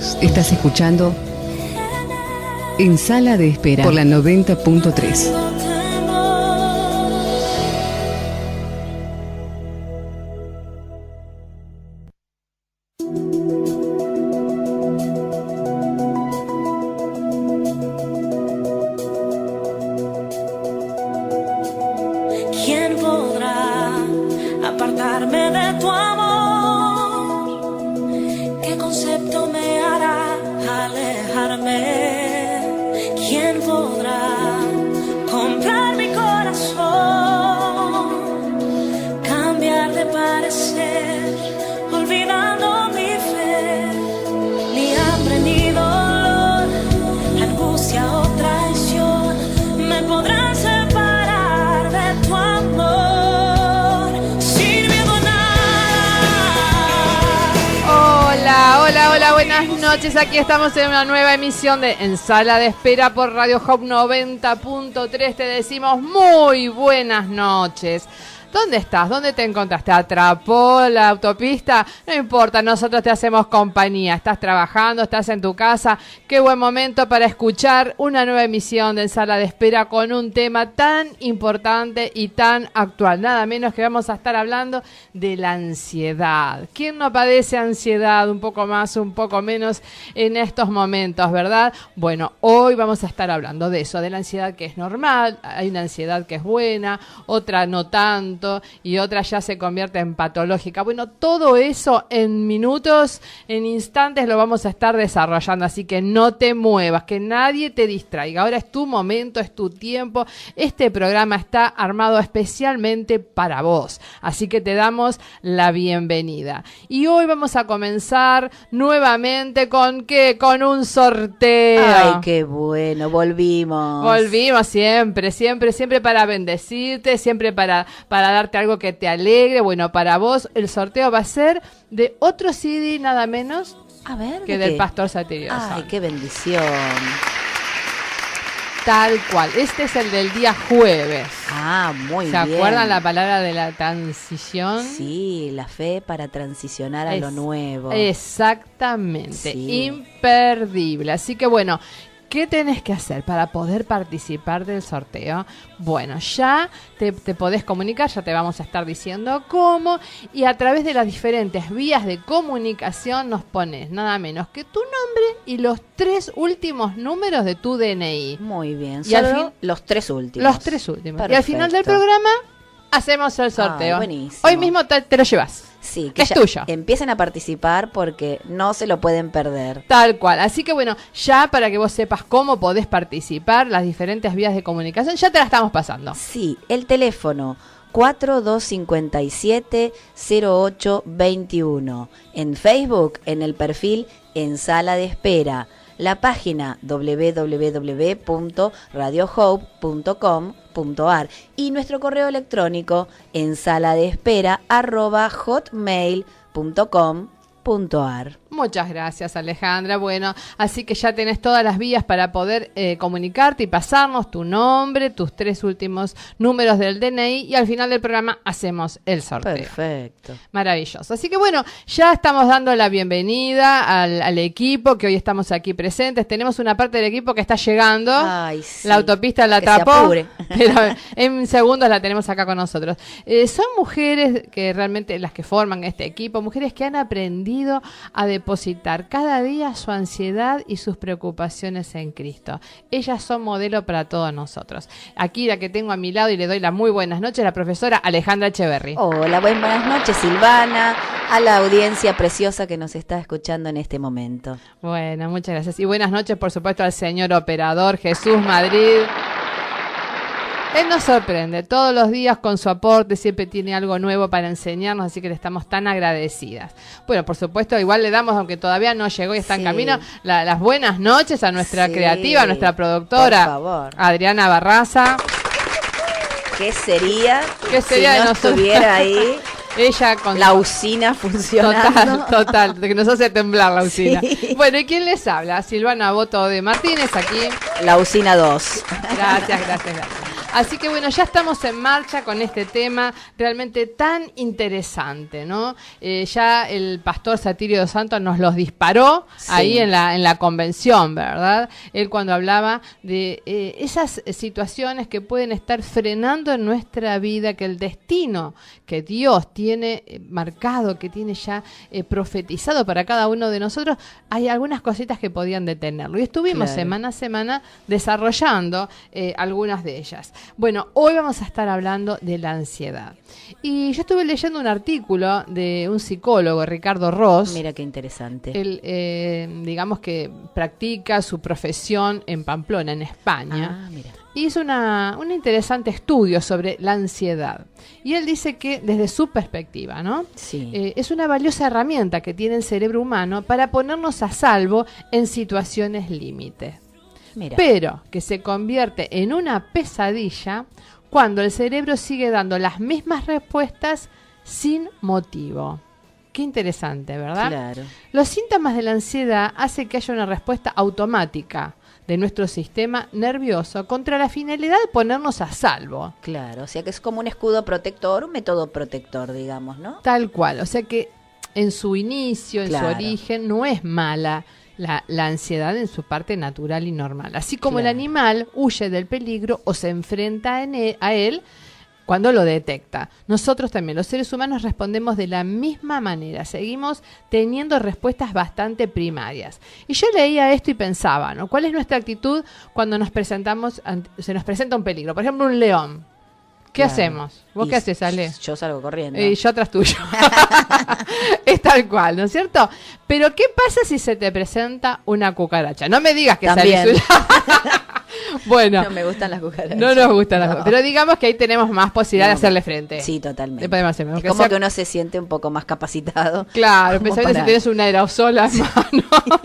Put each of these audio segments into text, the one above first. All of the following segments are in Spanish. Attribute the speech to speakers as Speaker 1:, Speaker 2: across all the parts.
Speaker 1: noches. Estás escuchando En Sala de Espera por la 90.3.
Speaker 2: ¿Quién podrá apartarme de tu amor? ¿Qué concepto me hará alejarme? ¿Quién podrá comprar mi corazón? Cambiar de parecer, olvidando mi fe. Ni hambre ni dolor, angustia o traición me podrán separar de tu amor. Sin miedo a nada.
Speaker 3: Hola, buenas noches. Aquí estamos en una nueva emisión de En Sala de Espera por Radio Hope 90.3. Te decimos muy buenas noches. ¿Dónde estás? ¿Dónde te encontraste? ¿Te atrapó la autopista? No importa, nosotros te hacemos compañía. ¿Estás trabajando? ¿Estás en tu casa? Qué buen momento para escuchar una nueva emisión de En Sala de Espera con un tema tan importante y tan actual. Nada menos que vamos a estar hablando de la ansiedad. ¿Quién no padece ansiedad un poco más, un poco menos en estos momentos, verdad? Bueno, hoy vamos a estar hablando de eso, de la ansiedad que es normal. Hay una ansiedad que es buena, otra no tanto, y otra ya se convierte en patológica. Bueno, todo eso en minutos, en instantes lo vamos a estar desarrollando, así que no te muevas, que nadie te distraiga. Ahora es tu momento, es tu tiempo. Este programa está armado especialmente para vos, así que te damos la bienvenida. Y hoy vamos a comenzar nuevamente ¿con qué? Con un sorteo.
Speaker 4: Ay, qué bueno, volvimos
Speaker 3: siempre para bendecirte, siempre para darte algo que te alegre. Bueno, para vos el sorteo va a ser de otro CD nada menos que del Pastor Satirio.
Speaker 4: Ay, qué bendición.
Speaker 3: Tal cual. Este es el del día jueves.
Speaker 4: Ah, muy bien.
Speaker 3: ¿Se acuerdan la palabra de la transición?
Speaker 4: Sí, la fe para transicionar a lo nuevo.
Speaker 3: Exactamente.
Speaker 4: Sí.
Speaker 3: Imperdible. Así que bueno, ¿qué tenés que hacer para poder participar del sorteo? Bueno, ya te podés comunicar, ya te vamos a estar diciendo cómo, y a través de las diferentes vías de comunicación nos pones nada menos que tu nombre y los 3 últimos números de tu DNI.
Speaker 4: Muy bien,
Speaker 3: y al fin,
Speaker 4: los 3 últimos.
Speaker 3: Los 3 últimos.
Speaker 4: Perfecto.
Speaker 3: Y al final del programa hacemos el sorteo.
Speaker 4: Buenísimo.
Speaker 3: Hoy mismo te lo llevas.
Speaker 4: Sí, que
Speaker 3: es tuyo.
Speaker 4: Empiecen a participar porque no se lo pueden perder.
Speaker 3: Tal cual. Así que bueno, ya para que vos sepas cómo podés participar, las diferentes vías de comunicación, ya te la estamos pasando.
Speaker 4: Sí, el teléfono 4257-0821. En Facebook, en el perfil En Sala de Espera. La página www.radiohope.com.ar y nuestro correo electrónico ensaladespera@hotmail.com.ar.
Speaker 3: Muchas gracias, Alejandra. Bueno, así que ya tenés todas las vías para poder comunicarte y pasarnos tu nombre, tus 3 últimos números del DNI, y al final del programa hacemos el sorteo.
Speaker 4: Perfecto.
Speaker 3: Maravilloso. Así que bueno, ya estamos dando la bienvenida al equipo que hoy estamos aquí presentes. Tenemos una parte del equipo que está llegando.
Speaker 4: Ay, sí.
Speaker 3: La autopista la
Speaker 4: Que se
Speaker 3: atrapó,
Speaker 4: apure.
Speaker 3: pero en segundos la tenemos acá con nosotros. Son mujeres que realmente las que forman este equipo, mujeres que han aprendido a depositar cada día su ansiedad y sus preocupaciones en Cristo. Ellas son modelo para todos nosotros. Aquí la que tengo a mi lado y le doy las muy buenas noches, la profesora Alejandra Echeverry.
Speaker 4: Hola, buenas noches, Silvana, a la audiencia preciosa que nos está escuchando en este momento.
Speaker 3: Bueno, muchas gracias. Y buenas noches, por supuesto, al señor operador Jesús Madrid. Él nos sorprende todos los días con su aporte, siempre tiene algo nuevo para enseñarnos, así que le estamos tan agradecidas. Bueno, por supuesto, igual le damos, aunque todavía no llegó y está en camino, las buenas noches a nuestra creativa, a nuestra productora,
Speaker 4: por favor,
Speaker 3: Adriana Barraza.
Speaker 4: ¿Qué sería
Speaker 3: si
Speaker 4: de
Speaker 3: no
Speaker 4: nosotros? Estuviera ahí
Speaker 3: ella con
Speaker 4: la usina funcionando?
Speaker 3: Total, de que nos hace temblar la usina.
Speaker 4: Sí.
Speaker 3: Bueno, ¿y quién les habla? Silvana Boto de Martínez, aquí.
Speaker 4: La usina 2.
Speaker 3: Gracias. Así que bueno, ya estamos en marcha con este tema realmente tan interesante, ¿no? Ya el pastor Satirio dos Santos nos los disparó ahí en la convención, ¿verdad? Él cuando hablaba de esas situaciones que pueden estar frenando en nuestra vida, que el destino que Dios tiene marcado, que tiene ya profetizado para cada uno de nosotros, hay algunas cositas que podían detenerlo. Y estuvimos semana a semana desarrollando algunas de ellas. Bueno, hoy vamos a estar hablando de la ansiedad. Y yo estuve leyendo un artículo de un psicólogo, Ricardo Ross.
Speaker 4: Mira qué interesante.
Speaker 3: Él, digamos que practica su profesión en Pamplona, en España.
Speaker 4: Ah, mira.
Speaker 3: Y hizo un interesante estudio sobre la ansiedad. Y él dice que desde su perspectiva, ¿no?
Speaker 4: Sí.
Speaker 3: Es una valiosa herramienta que tiene el cerebro humano para ponernos a salvo en situaciones límite.
Speaker 4: Mira.
Speaker 3: Pero que se convierte en una pesadilla cuando el cerebro sigue dando las mismas respuestas sin motivo. Qué interesante, ¿verdad?
Speaker 4: Claro.
Speaker 3: Los síntomas de la ansiedad hacen que haya una respuesta automática de nuestro sistema nervioso contra la finalidad de ponernos a salvo.
Speaker 4: Claro, o sea que es como un escudo protector, un método protector, digamos, ¿no?
Speaker 3: Tal cual, o sea que en su inicio, en su origen, no es mala la ansiedad en su parte natural y normal. Así como el animal huye del peligro o se enfrenta a él cuando lo detecta. Nosotros también, los seres humanos, respondemos de la misma manera. Seguimos teniendo respuestas bastante primarias. Y yo leía esto y pensaba, ¿no? ¿Cuál es nuestra actitud cuando se nos presenta un peligro? Por ejemplo, un león. ¿Qué hacemos? ¿Vos qué haces, Ale?
Speaker 4: Yo salgo corriendo.
Speaker 3: Y yo atrás tuyo. Es tal cual, ¿no es cierto? Pero ¿qué pasa si se te presenta una cucaracha? No me digas que
Speaker 4: También.
Speaker 3: salís. Bueno.
Speaker 4: No me gustan las cucarachas.
Speaker 3: No nos gustan las cucarachas. Pero digamos que ahí tenemos más posibilidad de hacerle frente.
Speaker 4: Sí, totalmente.
Speaker 3: Podemos hacer,
Speaker 4: es como que uno se siente un poco más capacitado.
Speaker 3: Claro, especialmente si tienes un aerosol en mano,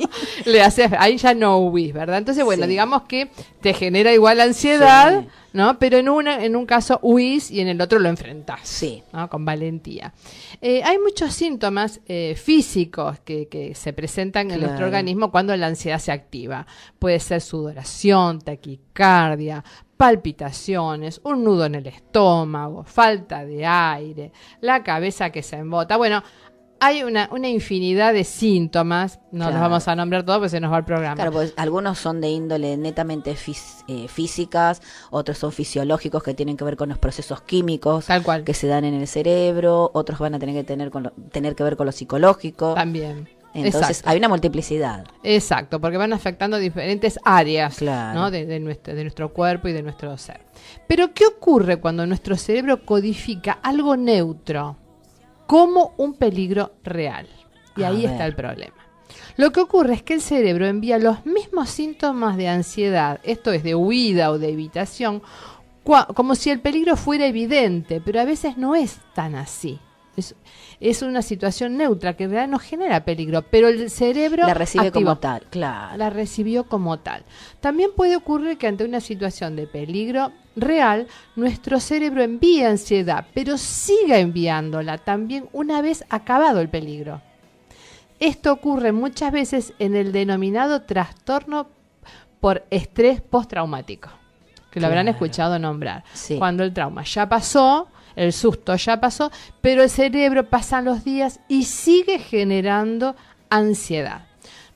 Speaker 3: le haces, ahí ya no huís, ¿verdad? Entonces, bueno, digamos que te genera igual ansiedad, ¿no? Pero en un caso huís y en el otro lo enfrentás,
Speaker 4: sí,
Speaker 3: ¿no? Con valentía. Hay muchos síntomas físicos que se presentan en nuestro organismo cuando la ansiedad se activa. Puede ser sudoración, taquicardia, palpitaciones, un nudo en el estómago, falta de aire, la cabeza que se embota. Bueno, hay una infinidad de síntomas, no los vamos a nombrar todos porque se nos va el programa.
Speaker 4: Claro, pues algunos son de índole netamente físicas, otros son fisiológicos que tienen que ver con los procesos químicos
Speaker 3: tal cual,
Speaker 4: que se dan en el cerebro, otros van a tener que ver con lo psicológico.
Speaker 3: También.
Speaker 4: Entonces hay una multiplicidad.
Speaker 3: Exacto, porque van afectando diferentes áreas,
Speaker 4: claro,
Speaker 3: ¿no? de nuestro cuerpo y de nuestro ser. Pero ¿qué ocurre cuando nuestro cerebro codifica algo neutro como un peligro real? Y ahí está el problema. Lo que ocurre es que el cerebro envía los mismos síntomas de ansiedad, esto es de huida o de evitación, como si el peligro fuera evidente, pero a veces no es tan así. Es una situación neutra que en realidad no genera peligro, pero el cerebro
Speaker 4: la recibe
Speaker 3: activó,
Speaker 4: como tal, claro.
Speaker 3: La recibió como tal. También puede ocurrir que ante una situación de peligro real, nuestro cerebro envía ansiedad, pero siga enviándola también una vez acabado el peligro. Esto ocurre muchas veces en el denominado trastorno por estrés postraumático, que lo habrán escuchado nombrar.
Speaker 4: Sí.
Speaker 3: Cuando el trauma ya pasó, el susto ya pasó, pero el cerebro pasan los días y sigue generando ansiedad.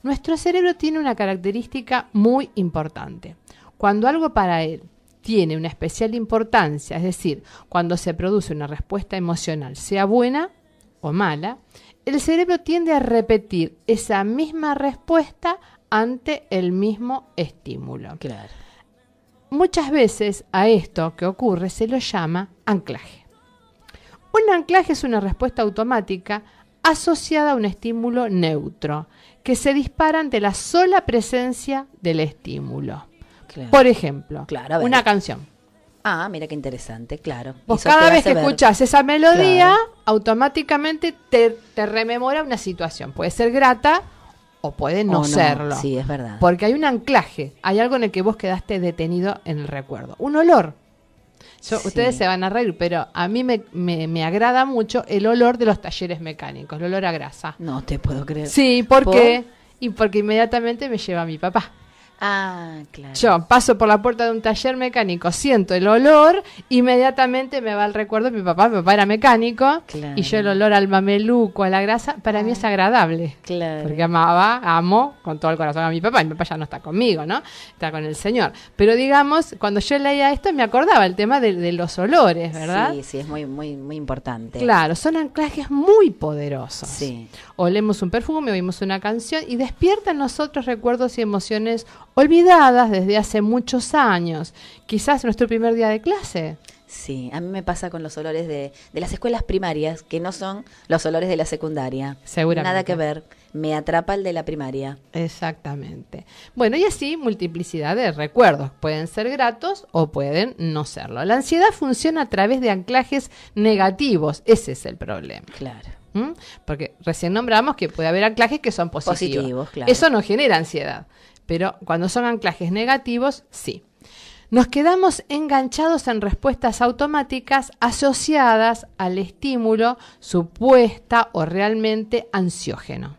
Speaker 3: Nuestro cerebro tiene una característica muy importante. Cuando algo para él tiene una especial importancia, es decir, cuando se produce una respuesta emocional, sea buena o mala, el cerebro tiende a repetir esa misma respuesta ante el mismo estímulo.
Speaker 4: Claro.
Speaker 3: Muchas veces a esto que ocurre se lo llama anclaje. Un anclaje es una respuesta automática asociada a un estímulo neutro que se dispara ante la sola presencia del estímulo.
Speaker 4: Claro.
Speaker 3: Por ejemplo,
Speaker 4: una
Speaker 3: canción.
Speaker 4: Ah, mira qué interesante, claro.
Speaker 3: Vos cada vez que escuchás esa melodía, automáticamente te rememora una situación. Puede ser grata o puede no serlo.
Speaker 4: Sí, es verdad.
Speaker 3: Porque hay un anclaje, hay algo en el que vos quedaste detenido en el recuerdo. Un olor. Ustedes se van a reír, pero a mí me agrada mucho el olor de los talleres mecánicos, el olor a grasa.
Speaker 4: No te puedo creer.
Speaker 3: Sí, ¿por qué? Y porque inmediatamente me lleva a mi papá.
Speaker 4: Ah, claro.
Speaker 3: Yo paso por la puerta de un taller mecánico, siento el olor, inmediatamente me va el recuerdo de mi papá era mecánico,
Speaker 4: Claro.
Speaker 3: y yo el olor al mameluco, a la grasa, para mí es agradable.
Speaker 4: Claro.
Speaker 3: Porque amo con todo el corazón a mi papá ya no está conmigo, ¿no? Está con el Señor. Pero digamos, cuando yo leía esto me acordaba el tema de los olores, ¿verdad?
Speaker 4: Sí, es muy, muy, muy importante.
Speaker 3: Claro, son anclajes muy poderosos.
Speaker 4: Sí.
Speaker 3: Olemos un perfume, oímos una canción y despierta en nosotros recuerdos y emociones olvidadas desde hace muchos años. Quizás nuestro primer día de clase.
Speaker 4: Sí, a mí me pasa con los olores de las escuelas primarias, que no son los olores de la secundaria.
Speaker 3: Seguramente.
Speaker 4: Nada que ver. Me atrapa el de la primaria.
Speaker 3: Exactamente. Bueno, y así multiplicidad de recuerdos. Pueden ser gratos o pueden no serlo. La ansiedad funciona a través de anclajes negativos. Ese es el problema.
Speaker 4: Claro.
Speaker 3: ¿Mm? Porque recién nombramos que puede haber anclajes que son positivos.
Speaker 4: Positivos, claro.
Speaker 3: Eso no genera ansiedad. Pero cuando son anclajes negativos, sí. Nos quedamos enganchados en respuestas automáticas asociadas al estímulo supuesta o realmente ansiógeno.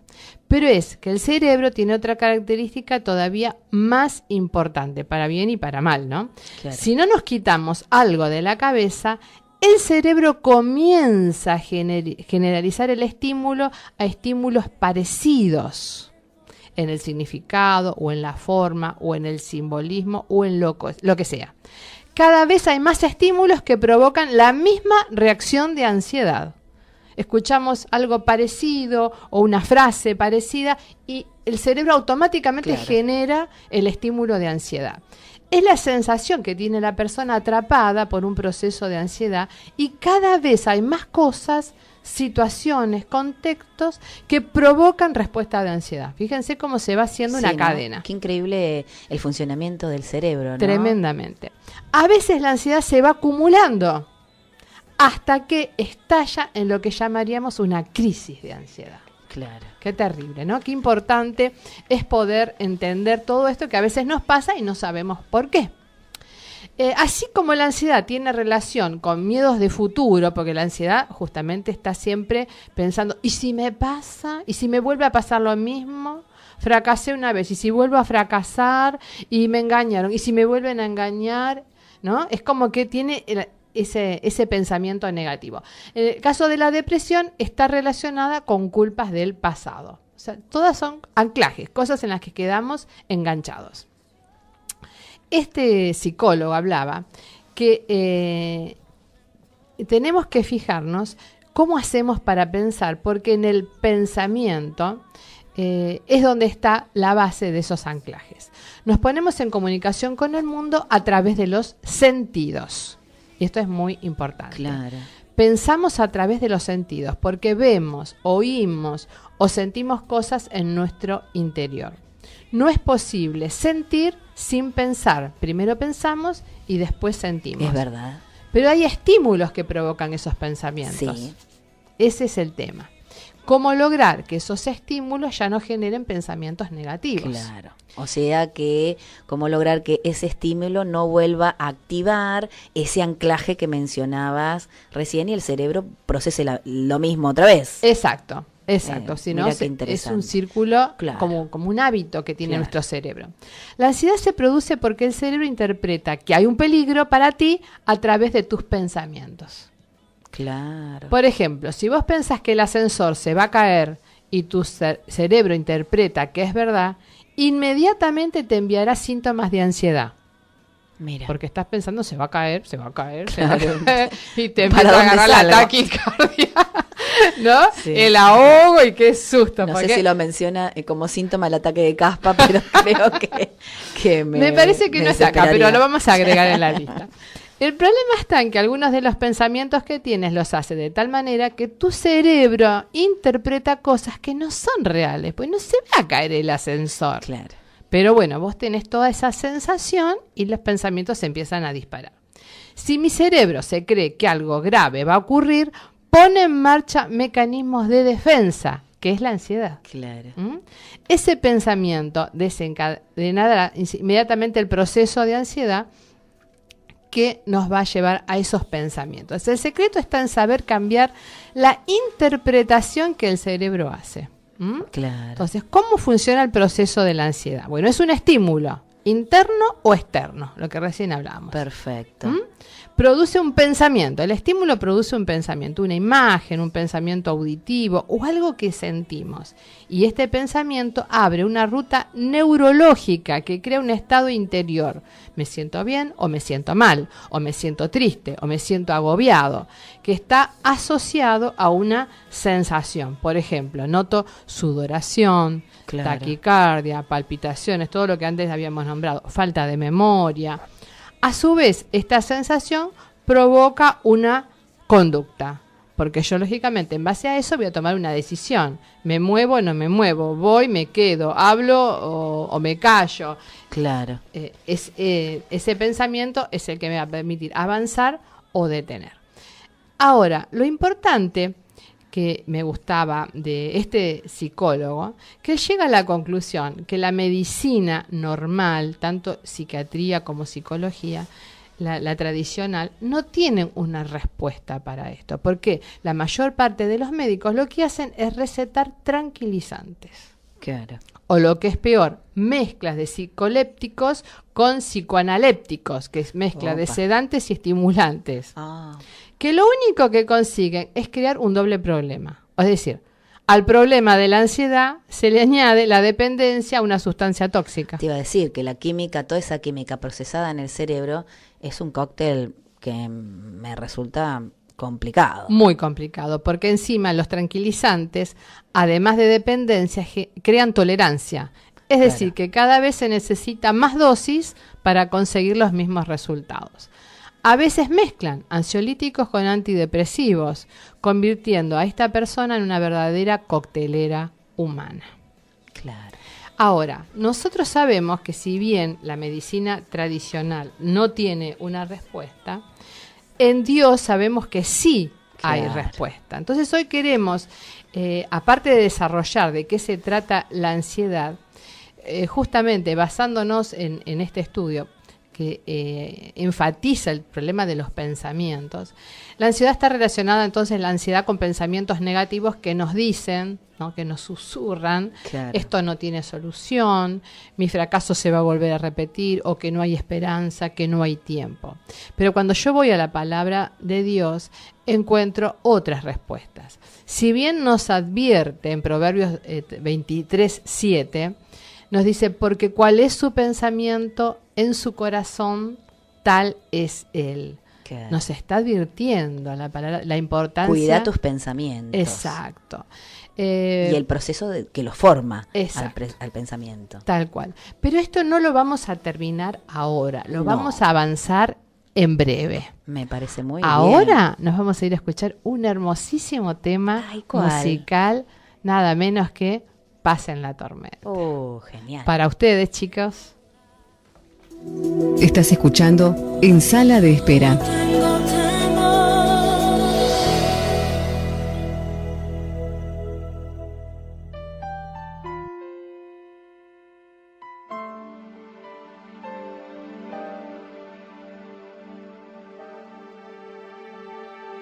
Speaker 3: Pero es que el cerebro tiene otra característica todavía más importante, para bien y para mal, ¿no?
Speaker 4: Claro.
Speaker 3: Si no nos quitamos algo de la cabeza, el cerebro comienza a generalizar el estímulo a estímulos parecidos en el significado o en la forma o en el simbolismo o en lo que sea. Cada vez hay más estímulos que provocan la misma reacción de ansiedad. Escuchamos algo parecido o una frase parecida y el cerebro automáticamente genera el estímulo de ansiedad. Es la sensación que tiene la persona atrapada por un proceso de ansiedad y cada vez hay más cosas, situaciones, contextos que provocan respuesta de ansiedad. Fíjense cómo se va haciendo una cadena.
Speaker 4: Qué increíble el funcionamiento del cerebro, ¿no?
Speaker 3: Tremendamente. A veces la ansiedad se va acumulando hasta que estalla en lo que llamaríamos una crisis de ansiedad.
Speaker 4: Claro.
Speaker 3: Qué terrible, ¿no? Qué importante es poder entender todo esto que a veces nos pasa y no sabemos por qué. Así como la ansiedad tiene relación con miedos de futuro, porque la ansiedad justamente está siempre pensando, ¿y si me pasa? ¿Y si me vuelve a pasar lo mismo? Fracasé una vez, ¿y si vuelvo a fracasar? Y me engañaron, ¿y si me vuelven a engañar? ¿No? Es como que tiene ese pensamiento negativo. En el caso de la depresión está relacionada con culpas del pasado. O sea, todas son anclajes, cosas en las que quedamos enganchados. Este psicólogo hablaba que tenemos que fijarnos cómo hacemos para pensar, porque en el pensamiento es donde está la base de esos anclajes. Nos ponemos en comunicación con el mundo a través de los sentidos. Y esto es muy importante.
Speaker 4: Claro.
Speaker 3: Pensamos a través de los sentidos porque vemos, oímos o sentimos cosas en nuestro interior. No es posible sentir sin pensar. Primero pensamos y después sentimos.
Speaker 4: Es verdad.
Speaker 3: Pero hay estímulos que provocan esos pensamientos.
Speaker 4: Sí.
Speaker 3: Ese es el tema. ¿Cómo lograr que esos estímulos ya no generen pensamientos negativos?
Speaker 4: Claro. O sea que, ¿cómo lograr que ese estímulo no vuelva a activar ese anclaje que mencionabas recién y el cerebro procese lo mismo otra vez?
Speaker 3: Exacto. Si no, es un círculo como un hábito que tiene nuestro cerebro. La ansiedad se produce porque el cerebro interpreta que hay un peligro para ti a través de tus pensamientos.
Speaker 4: Claro.
Speaker 3: Por ejemplo, si vos pensás que el ascensor se va a caer y tu cerebro interpreta que es verdad, inmediatamente te enviará síntomas de ansiedad.
Speaker 4: Mira.
Speaker 3: Porque estás pensando, se va a caer,
Speaker 4: Claro.
Speaker 3: y te empieza a agarrar la taquicardia, ¿no?
Speaker 4: Sí.
Speaker 3: El ahogo y qué susto.
Speaker 4: No sé si lo menciona como síntoma el ataque de caspa, pero creo que
Speaker 3: me parece que no está acá,
Speaker 4: desesperaría.
Speaker 3: pero lo vamos a agregar en la lista. El problema está en que algunos de los pensamientos que tienes los hace de tal manera que tu cerebro interpreta cosas que no son reales, pues no se va a caer el ascensor.
Speaker 4: Claro.
Speaker 3: Pero bueno, vos tenés toda esa sensación y los pensamientos se empiezan a disparar. Si mi cerebro se cree que algo grave va a ocurrir, pone en marcha mecanismos de defensa, que es la ansiedad.
Speaker 4: Claro.
Speaker 3: Ese pensamiento desencadenará inmediatamente el proceso de ansiedad que nos va a llevar a esos pensamientos. El secreto está en saber cambiar la interpretación que el cerebro hace.
Speaker 4: Claro.
Speaker 3: Entonces, ¿cómo funciona el proceso de la ansiedad? Bueno, es un estímulo. interno o externo, lo que recién hablábamos.
Speaker 4: Perfecto.
Speaker 3: Produce un pensamiento, el estímulo produce un pensamiento, una imagen, un pensamiento auditivo o algo que sentimos. Y este pensamiento abre una ruta neurológica que crea un estado interior. Me siento bien o me siento mal, o me siento triste o me siento agobiado, que está asociado a una sensación. Por ejemplo, noto sudoración, taquicardia, palpitaciones, todo lo que antes habíamos nombrado, falta de memoria. A su vez, esta sensación provoca una conducta, porque yo lógicamente en base a eso voy a tomar una decisión. ¿Me muevo o no me muevo? ¿Voy, me quedo? ¿Hablo o me callo?
Speaker 4: Claro.
Speaker 3: Ese pensamiento es el que me va a permitir avanzar o detener. Ahora, lo importante que me gustaba de este psicólogo, que llega a la conclusión que la medicina normal, tanto psiquiatría como psicología, la tradicional, no tienen una respuesta para esto, porque la mayor parte de los médicos lo que hacen es recetar tranquilizantes.
Speaker 4: Claro.
Speaker 3: O lo que es peor, mezclas de psicolépticos con psicoanalépticos, que es mezcla de sedantes y estimulantes. Que lo único que consiguen es crear un doble problema. Es decir, al problema de la ansiedad se le añade la dependencia a una sustancia tóxica.
Speaker 4: Te iba a decir que la química, toda esa química procesada en el cerebro es un cóctel que me resulta complicado.
Speaker 3: Muy complicado, porque encima los tranquilizantes, además de dependencia, crean tolerancia. Es decir, que cada vez se necesita más dosis para conseguir los mismos resultados. A veces mezclan ansiolíticos con antidepresivos, convirtiendo a esta persona en una verdadera coctelera humana.
Speaker 4: Claro.
Speaker 3: Ahora, nosotros sabemos que si bien la medicina tradicional no tiene una respuesta, en Dios sabemos que sí hay respuesta. Entonces hoy queremos, aparte de desarrollar de qué se trata la ansiedad, justamente basándonos en este estudio, que enfatiza el problema de los pensamientos. La ansiedad está relacionada entonces, la ansiedad con pensamientos negativos que nos dicen, ¿no?, que nos susurran, esto no tiene solución, mi fracaso se va a volver a repetir, o que no hay esperanza, que no hay tiempo. Pero cuando yo voy a la palabra de Dios, encuentro otras respuestas. Si bien nos advierte en Proverbios 23:7, nos dice, porque cuál es su pensamiento en su corazón, tal es él. Nos está advirtiendo la palabra, la importancia.
Speaker 4: Cuida tus pensamientos.
Speaker 3: Exacto.
Speaker 4: Y el proceso que lo forma al pensamiento.
Speaker 3: Tal cual. Pero esto no lo vamos a terminar ahora, lo vamos a avanzar en breve.
Speaker 4: Me parece muy bien.
Speaker 3: Ahora nos vamos a ir a escuchar un hermosísimo tema musical, nada menos que Pasen la tormenta.
Speaker 4: Genial.
Speaker 3: Para ustedes, chicos.
Speaker 1: Estás escuchando En Sala de Espera.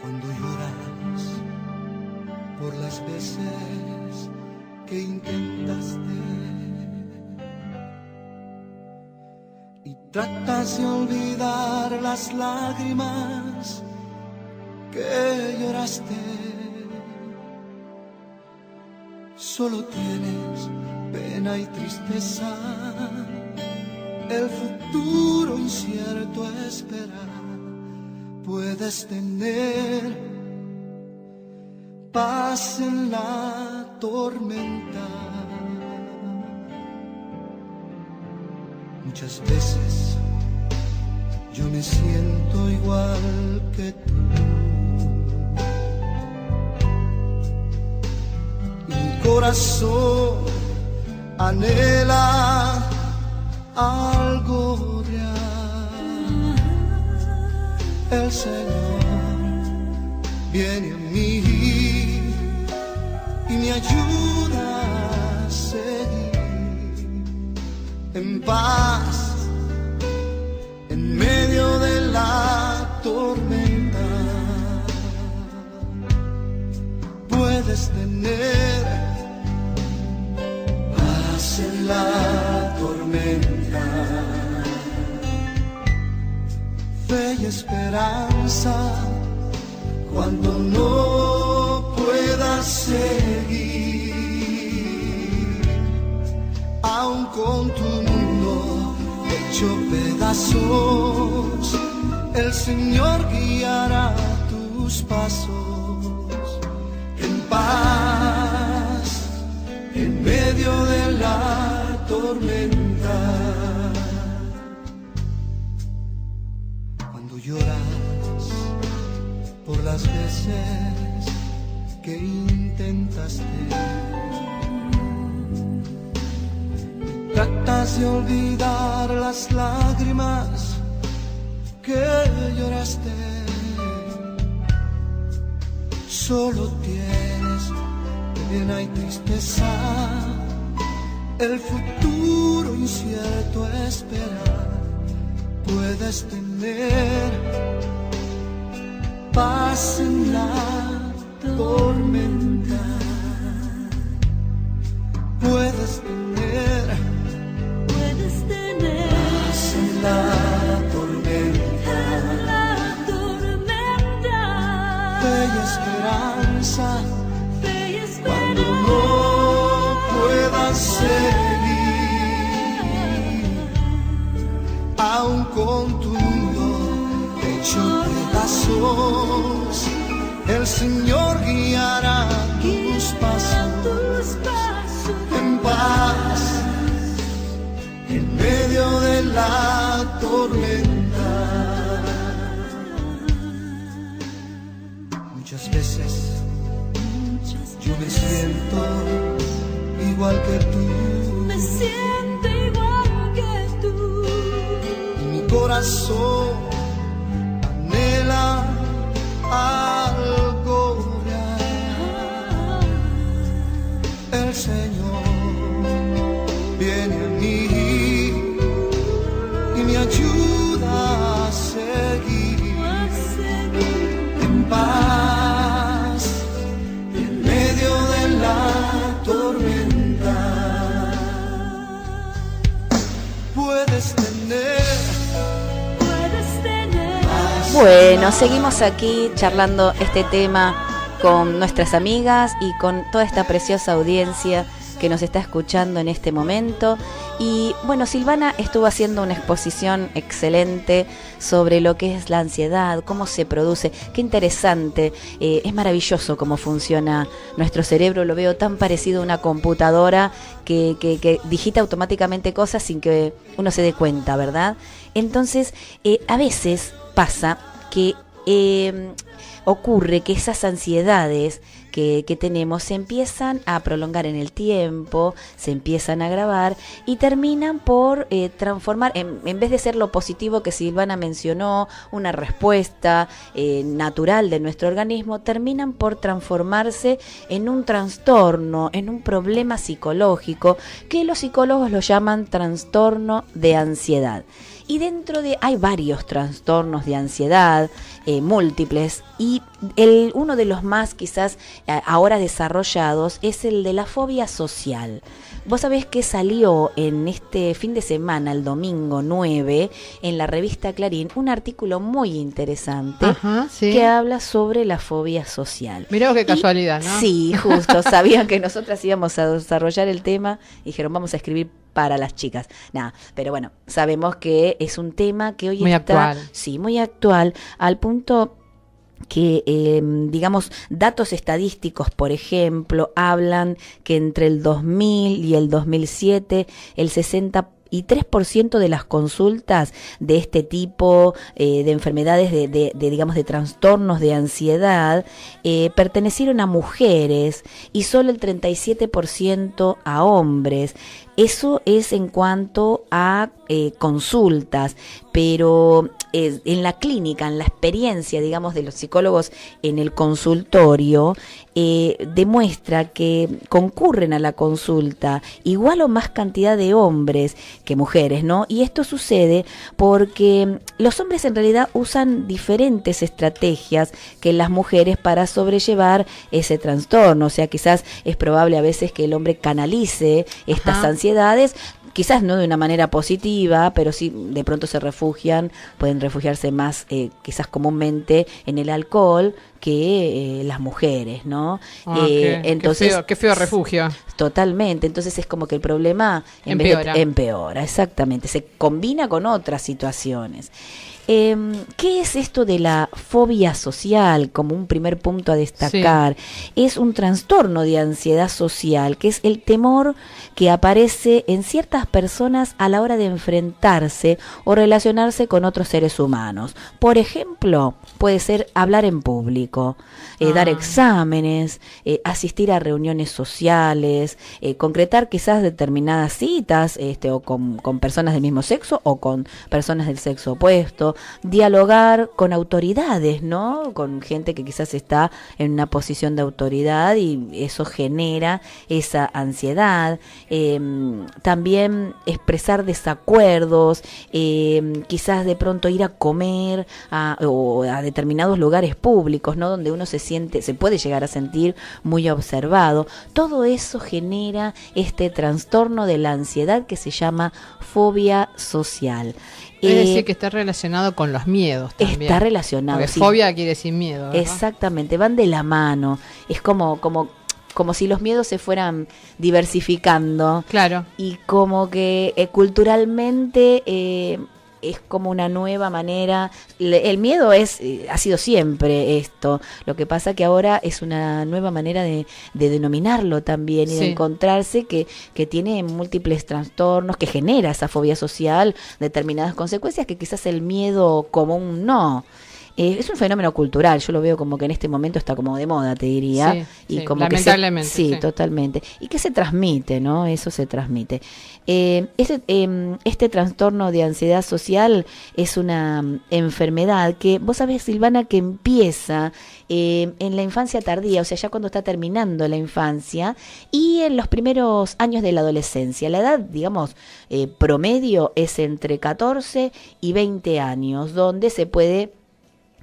Speaker 5: Cuando lloras por las veces que intentaste y tratas de olvidar las lágrimas que lloraste, solo tienes pena y tristeza, el futuro incierto espera. Puedes tener paz en la tormenta. Muchas veces yo me siento igual que tú. Mi corazón anhela algo real. El Señor viene a mí y me ayuda a seguir en paz en medio de la tormenta. Puedes tener paz en la tormenta. fe y esperanza cuando no puedas seguir, aun con tu mundo hecho pedazos, el Señor guiará tus pasos en paz, en medio de la tormenta. Cuando lloras por las veces que intentaste, tratas de olvidar las lágrimas que lloraste, solo tienes pena y tristeza, el futuro incierto a esperar. Puedes tener paz en la tormenta, puedes tener paz en la tormenta, fe y esperanza cuando no puedas seguir, aun con tu mundo hecho pedazos, el Señor guiará tus pasos en paz, en medio de la tormenta. Muchas veces yo me siento igual que tú,
Speaker 2: Me siento igual que tú.
Speaker 5: y mi corazón anhela algo real. El Señor viene a mí y me ayuda a seguir en paz, en medio de la tormenta. Puedes tener paz.
Speaker 4: Bueno, seguimos aquí charlando este tema con nuestras amigas y con toda esta preciosa audiencia que nos está escuchando en este momento. Y bueno, Silvana estuvo haciendo una exposición excelente sobre lo que es la ansiedad, cómo se produce. Qué interesante, es maravilloso cómo funciona nuestro cerebro. Lo veo tan parecido a una computadora que digita automáticamente cosas sin que uno se dé cuenta, ¿verdad? Entonces, a veces pasa que ocurre que esas ansiedades que tenemos se empiezan a prolongar en el tiempo, se empiezan a agravar y terminan por transformar, en vez de ser lo positivo que Silvana mencionó, una respuesta natural de nuestro organismo, terminan por transformarse en un trastorno, en un problema psicológico, que los psicólogos lo llaman trastorno de ansiedad. Y dentro hay varios trastornos de ansiedad, múltiples, y uno de los más quizás ahora desarrollados es el de la fobia social. Vos sabés que salió en este fin de semana, el domingo 9, en la revista Clarín, un artículo muy interesante.
Speaker 3: Ajá, sí.
Speaker 4: Que habla sobre la fobia social.
Speaker 3: Mirá qué casualidad, ¿no?
Speaker 4: Sí, justo, sabían que nosotras íbamos a desarrollar el tema y dijeron, vamos a escribir para las chicas. Nada, pero bueno, sabemos que es un tema que hoy
Speaker 3: muy
Speaker 4: está
Speaker 3: actual.
Speaker 4: Sí, muy actual, al punto que, digamos, datos estadísticos, por ejemplo, hablan que entre el 2000 y el 2007, el 63% de las consultas de este tipo de enfermedades, digamos, de trastornos de ansiedad, pertenecieron a mujeres y solo el 37% a hombres. Eso es en cuanto a consultas, pero en la clínica, en la experiencia, digamos, de los psicólogos en el consultorio, demuestra que concurren a la consulta igual o más cantidad de hombres que mujeres, ¿no? Y esto sucede porque los hombres en realidad usan diferentes estrategias que las mujeres para sobrellevar ese trastorno. O sea, quizás es probable a veces que el hombre canalice estas ansiedades quizás no de una manera positiva, pero sí de pronto se refugian, pueden refugiarse más quizás comúnmente en el alcohol que las mujeres, ¿no?
Speaker 3: Entonces, qué feo refugio.
Speaker 4: Totalmente, entonces es como que el problema empeora, exactamente, se combina con otras situaciones. ¿Qué es esto de la fobia social como un primer punto a destacar? Sí. Es un trastorno de ansiedad social, que es el temor que aparece en ciertas personas a la hora de enfrentarse o relacionarse con otros seres humanos. Por ejemplo, puede ser hablar en público, dar exámenes, asistir a reuniones sociales, concretar quizás determinadas citas o con personas del mismo sexo o con personas del sexo opuesto, dialogar con autoridades, ¿no? Con gente que quizás está en una posición de autoridad y eso genera esa ansiedad. También expresar desacuerdos, quizás de pronto ir a comer o a determinados lugares públicos, ¿no? Donde uno se puede llegar a sentir muy observado. Todo eso genera este trastorno de la ansiedad que se llama fobia social.
Speaker 3: Es decir, que está relacionado con los miedos también.
Speaker 4: Está relacionado,
Speaker 3: porque fobia quiere decir miedo, ¿verdad?
Speaker 4: Exactamente, van de la mano. Es como si los miedos se fueran diversificando.
Speaker 3: Claro.
Speaker 4: Y como que culturalmente es como una nueva manera. El miedo ha sido siempre esto. Lo que pasa que ahora es una nueva manera de denominarlo también y de encontrarse que tiene múltiples trastornos, que genera esa fobia social, determinadas consecuencias que quizás el miedo común no. Es un fenómeno cultural, yo lo veo como que en este momento está como de moda, te diría. Como
Speaker 3: lamentablemente.
Speaker 4: Sí, totalmente. Y que se transmite, ¿no? Eso se transmite. Este trastorno de ansiedad social es una enfermedad que, vos sabés, Silvana, que empieza en la infancia tardía, o sea, ya cuando está terminando la infancia y en los primeros años de la adolescencia. La edad, digamos, promedio es entre 14 y 20 años, donde se puede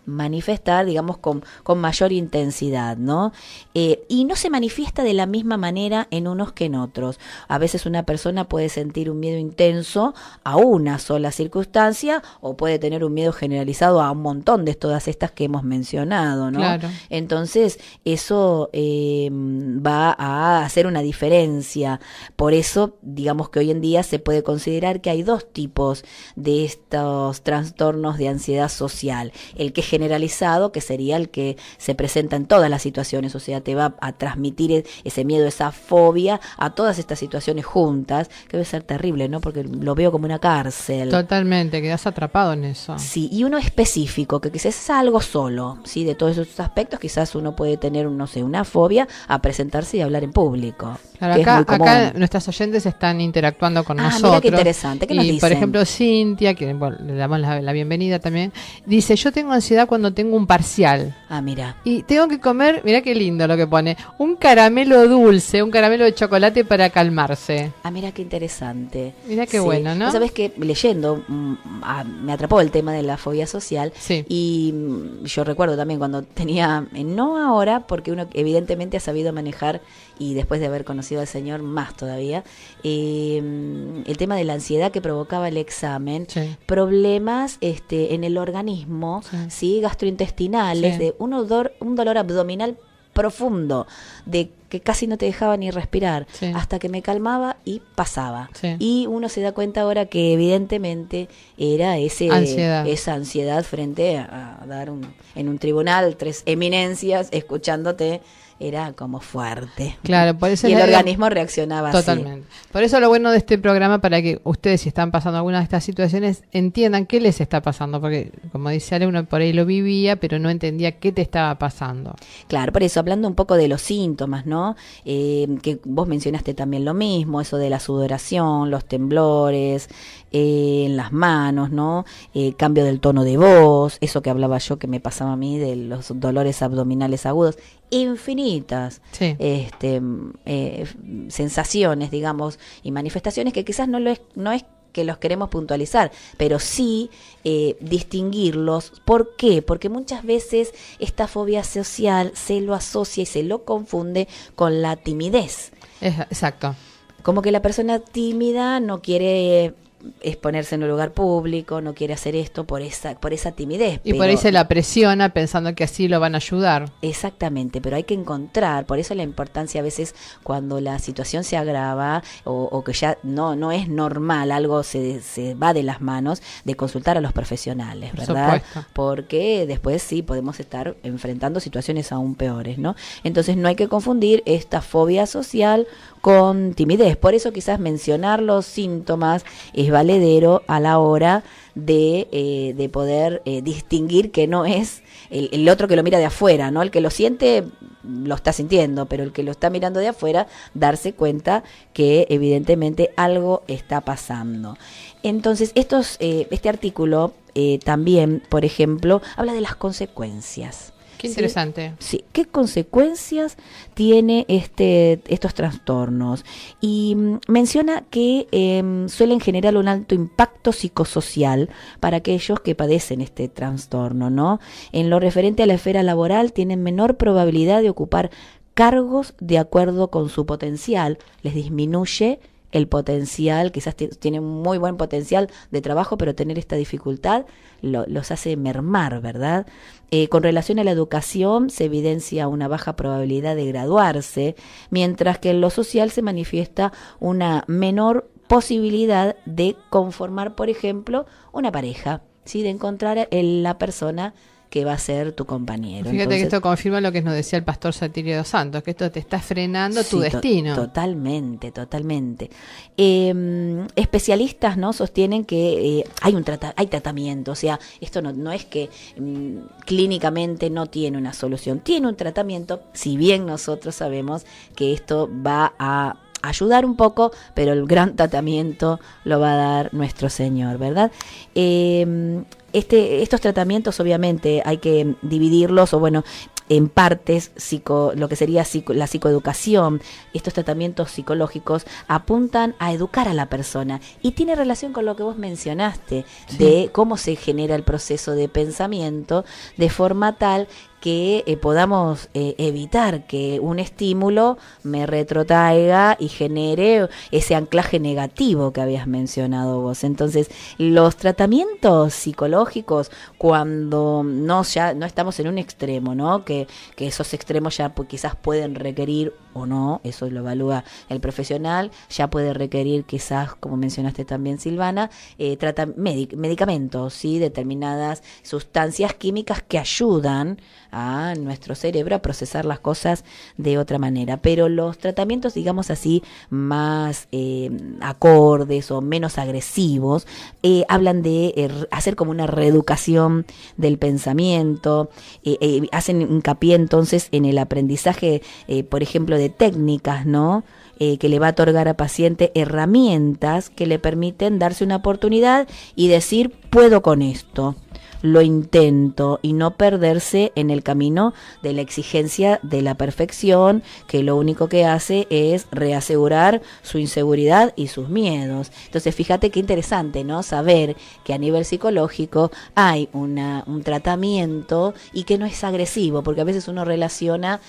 Speaker 4: manifestar, digamos, con mayor intensidad, ¿no? Y no se manifiesta de la misma manera en unos que en otros. A veces una persona puede sentir un miedo intenso a una sola circunstancia o puede tener un miedo generalizado a un montón de todas estas que hemos mencionado, ¿no?
Speaker 3: Claro.
Speaker 4: Entonces, eso va a hacer una diferencia. Por eso, digamos que hoy en día se puede considerar que hay dos tipos de estos trastornos de ansiedad social. El que es generalizado, que sería el que se presenta en todas las situaciones, o sea, te va a transmitir ese miedo, esa fobia a todas estas situaciones juntas, que debe ser terrible, ¿no? Porque lo veo como una cárcel.
Speaker 3: Totalmente, quedas atrapado en eso.
Speaker 4: Sí, y uno específico, que quizás es algo solo, ¿sí? De todos esos aspectos, quizás uno puede tener, no sé, una fobia a presentarse y hablar en público.
Speaker 3: Claro, acá nuestras oyentes están interactuando con nosotros. Mira
Speaker 4: qué interesante, ¿qué nos dicen?
Speaker 3: Por ejemplo, Cintia, que le damos la bienvenida también, dice, yo tengo ansiedad cuando tengo un parcial.
Speaker 4: Mira.
Speaker 3: Y tengo que comer, mira qué lindo lo que pone, un caramelo dulce, un caramelo de chocolate para calmarse.
Speaker 4: Mira qué interesante.
Speaker 3: Mira qué bueno, ¿no?
Speaker 4: ¿Sabes qué? Leyendo, me atrapó el tema de la fobia social.
Speaker 3: Sí.
Speaker 4: Y yo recuerdo también cuando tenía, no ahora, porque uno evidentemente ha sabido manejar, y después de haber conocido al Señor más todavía, el tema de la ansiedad que provocaba el examen, problemas en el organismo, ¿sí? Gastrointestinales, de un dolor abdominal profundo, de que casi no te dejaba ni respirar, hasta que me calmaba y pasaba. Y uno se da cuenta ahora que evidentemente era esa ansiedad frente a dar en un tribunal 3 eminencias escuchándote. Era como fuerte.
Speaker 3: Claro, por eso
Speaker 4: y el organismo reaccionaba
Speaker 3: totalmente. Así. Por eso lo bueno de este programa, para que ustedes, si están pasando alguna de estas situaciones, entiendan qué les está pasando, porque como dice Ale, uno por ahí lo vivía, pero no entendía qué te estaba pasando.
Speaker 4: Claro, por eso, hablando un poco de los síntomas, ¿no? Que vos mencionaste también lo mismo, eso de la sudoración, los temblores, en las manos, ¿no? Cambio del tono de voz, eso que hablaba yo que me pasaba a mí de los dolores abdominales agudos, infinitas sensaciones, digamos, y manifestaciones que quizás no es que los queremos puntualizar, pero sí distinguirlos. ¿Por qué? Porque muchas veces esta fobia social se lo asocia y se lo confunde con la timidez.
Speaker 3: Exacto.
Speaker 4: como que la persona tímida no quiere exponerse en un lugar público, no quiere hacer esto por esa timidez.
Speaker 3: Y por ahí se la presiona pensando que así lo van a ayudar.
Speaker 4: Exactamente, pero hay que encontrar, por eso la importancia a veces cuando la situación se agrava o que ya no es normal, algo se va de las manos, de consultar a los profesionales,
Speaker 3: Por
Speaker 4: ¿verdad?
Speaker 3: supuesto.
Speaker 4: Porque después sí podemos estar enfrentando situaciones aún peores, ¿no? Entonces no hay que confundir esta fobia social con timidez. Por eso quizás mencionar los síntomas es valedero a la hora de poder distinguir que no es el otro que lo mira de afuera, ¿no? El que lo siente lo está sintiendo, pero el que lo está mirando de afuera, darse cuenta que evidentemente algo está pasando. Entonces, este artículo también, por ejemplo, habla de las consecuencias.
Speaker 3: Qué interesante.
Speaker 4: Sí, ¿qué consecuencias tiene estos trastornos? Y menciona que suelen generar un alto impacto psicosocial para aquellos que padecen este trastorno, ¿no? En lo referente a la esfera laboral, tienen menor probabilidad de ocupar cargos de acuerdo con su potencial, les disminuye el potencial, quizás tienen muy buen potencial de trabajo, pero tener esta dificultad los hace mermar, ¿verdad? Con relación a la educación, se evidencia una baja probabilidad de graduarse, mientras que en lo social se manifiesta una menor posibilidad de conformar, por ejemplo, una pareja, ¿sí? De encontrar la persona que va a ser tu compañero.
Speaker 3: Fíjate
Speaker 4: Entonces,
Speaker 3: que esto confirma lo que nos decía el pastor Satirio dos Santos, que esto te está frenando tu
Speaker 4: sí,
Speaker 3: destino.
Speaker 4: Totalmente. Especialistas, ¿no?, sostienen que hay tratamiento, o sea, esto no es que clínicamente no tiene una solución, tiene un tratamiento, si bien nosotros sabemos que esto va a ayudar un poco, pero el gran tratamiento lo va a dar nuestro Señor, ¿verdad? Estos tratamientos obviamente hay que dividirlos, o bueno, en partes, lo que sería la psicoeducación. Estos tratamientos psicológicos apuntan a educar a la persona y tiene relación con lo que vos mencionaste, sí, de cómo se genera el proceso de pensamiento de forma tal que podamos evitar que un estímulo me retrotraiga y genere ese anclaje negativo que habías mencionado vos. Entonces, los tratamientos psicológicos, cuando no estamos en un extremo, ¿no? Que esos extremos ya quizás pueden requerir o no, eso lo evalúa el profesional, ya puede requerir quizás, como mencionaste también, Silvana, medicamentos, ¿sí? Determinadas sustancias químicas que ayudan a nuestro cerebro a procesar las cosas de otra manera. Pero los tratamientos, digamos así, más acordes o menos agresivos, hablan de hacer como una reeducación del pensamiento, hacen hincapié entonces en el aprendizaje, por ejemplo, de técnicas, ¿no? Que le va a otorgar a paciente herramientas que le permiten darse una oportunidad y decir, puedo con esto, lo intento, y no perderse en el camino de la exigencia de la perfección, que lo único que hace es reasegurar su inseguridad y sus miedos. Entonces, fíjate qué interesante, ¿no? Saber que a nivel psicológico hay un tratamiento y que no es agresivo, porque a veces uno relaciona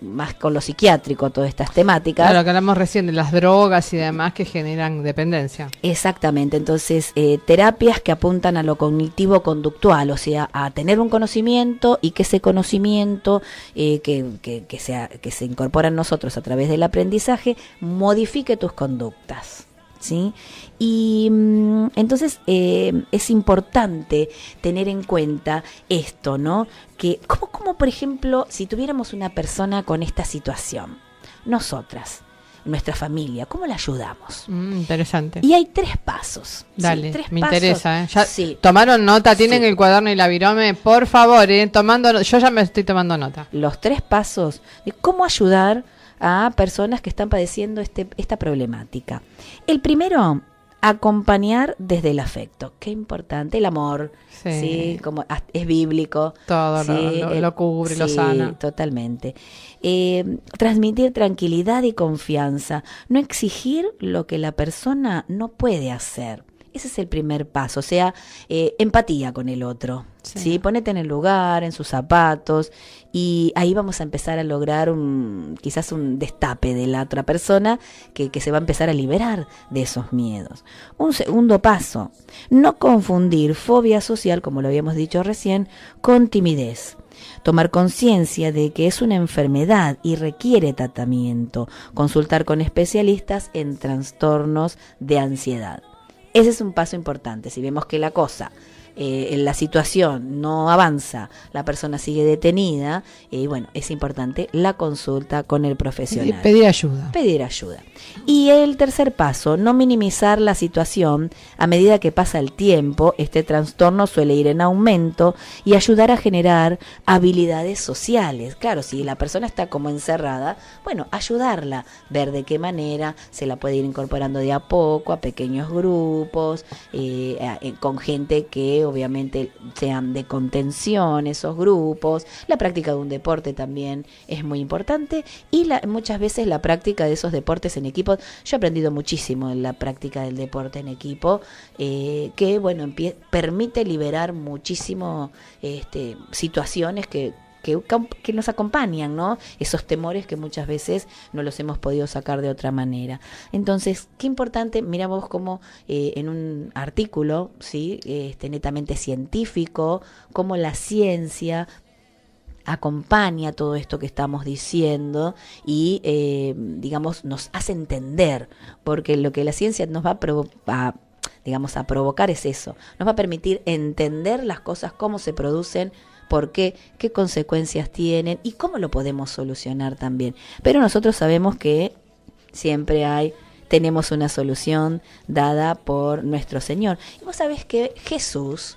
Speaker 4: más con lo psiquiátrico todas estas temáticas.
Speaker 3: Claro, que hablamos recién de las drogas y demás que generan dependencia.
Speaker 4: Exactamente, entonces terapias que apuntan a lo cognitivo-conductual, o sea, a tener un conocimiento y que ese conocimiento que se incorpora en nosotros a través del aprendizaje modifique tus conductas, ¿sí? Y entonces es importante tener en cuenta esto, ¿no? Que como por ejemplo, si tuviéramos una persona con esta situación, nosotras, nuestra familia, ¿cómo la ayudamos?
Speaker 3: Interesante.
Speaker 4: Y hay 3 pasos.
Speaker 3: Dale,
Speaker 4: ¿sí? 3
Speaker 3: me
Speaker 4: pasos.
Speaker 3: interesa. Ya
Speaker 4: sí.
Speaker 3: ¿Tomaron nota? ¿Tienen
Speaker 4: Sí.
Speaker 3: el cuaderno y la virome? Por favor, yo ya me estoy tomando nota.
Speaker 4: Los 3 pasos de cómo ayudar a personas que están padeciendo esta problemática. El primero, acompañar desde el afecto. Qué importante, el amor. Sí, como es bíblico.
Speaker 3: Todo
Speaker 4: sí,
Speaker 3: lo cubre, lo
Speaker 4: sí,
Speaker 3: sana.
Speaker 4: Totalmente. Transmitir tranquilidad y confianza. No exigir lo que la persona no puede hacer. Ese es el primer paso, o sea, empatía con el otro, ¿sí? Ponete en el lugar, en sus zapatos, y ahí vamos a empezar a lograr quizás un destape de la otra persona que se va a empezar a liberar de esos miedos. Un segundo paso, no confundir fobia social, como lo habíamos dicho recién, con timidez. Tomar conciencia de que es una enfermedad y requiere tratamiento. Consultar con especialistas en trastornos de ansiedad. Ese es un paso importante. Si vemos que la situación no avanza, la persona sigue detenida, bueno, es importante la consulta con el profesional.
Speaker 3: Pedir ayuda.
Speaker 4: Pedir ayuda. Y el tercer paso, no minimizar la situación. A medida que pasa el tiempo, este trastorno suele ir en aumento y ayudar a generar habilidades sociales. Claro, si la persona está como encerrada, bueno, ayudarla, ver de qué manera se la puede ir incorporando de a poco, a pequeños grupos, con gente que obviamente sean de contención, esos grupos. La práctica de un deporte también es muy importante y muchas veces la práctica de esos deportes en equipo. Yo he aprendido muchísimo en la práctica del deporte en equipo, que bueno, permite liberar muchísimo situaciones que nos acompañan, ¿no? Esos temores que muchas veces no los hemos podido sacar de otra manera. Entonces, qué importante, miramos cómo en un artículo, ¿sí? Netamente científico, cómo la ciencia acompaña todo esto que estamos diciendo y, digamos, nos hace entender, porque lo que la ciencia nos va a provocar es eso, nos va a permitir entender las cosas, cómo se producen, por qué consecuencias tienen y cómo lo podemos solucionar también. Pero nosotros sabemos que siempre tenemos una solución dada por nuestro Señor. Y vos sabés que Jesús,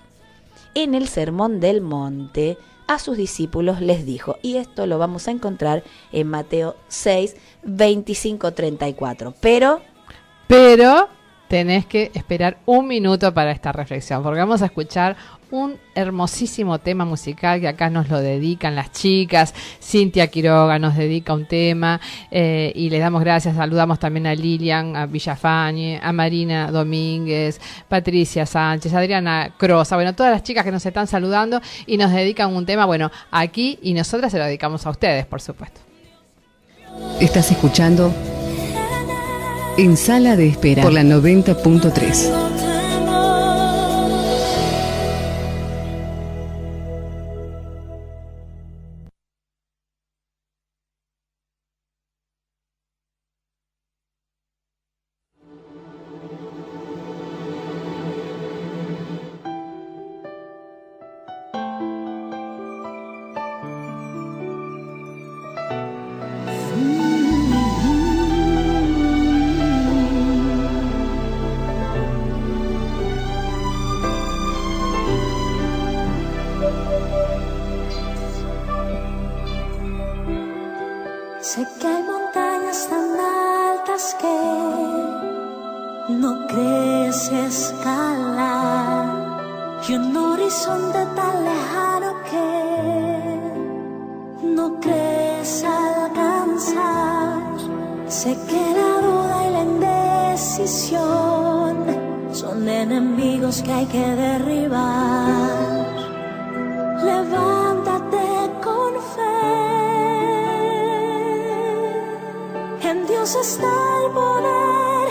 Speaker 4: en el Sermón del Monte, a sus discípulos les dijo, y esto lo vamos a encontrar en Mateo 6, 25-34, pero
Speaker 3: tenés que esperar un minuto para esta reflexión, porque vamos a escuchar un hermosísimo tema musical que acá nos lo dedican las chicas. Cintia Quiroga nos dedica un tema y le damos gracias. Saludamos también a Lilian, a Villafañe, a Marina Domínguez, Patricia Sánchez, Adriana Crosa, bueno, todas las chicas que nos están saludando y nos dedican un tema, bueno, aquí, y nosotras se lo dedicamos a ustedes, por supuesto.
Speaker 1: Estás escuchando En Sala de Espera por la 90.3.
Speaker 2: Sé que hay montañas tan altas que no crees escalar y un horizonte tan lejano que no crees alcanzar. Sé que la duda y la indecisión son enemigos que hay que derribar. Levántate con fe. En Dios está el poder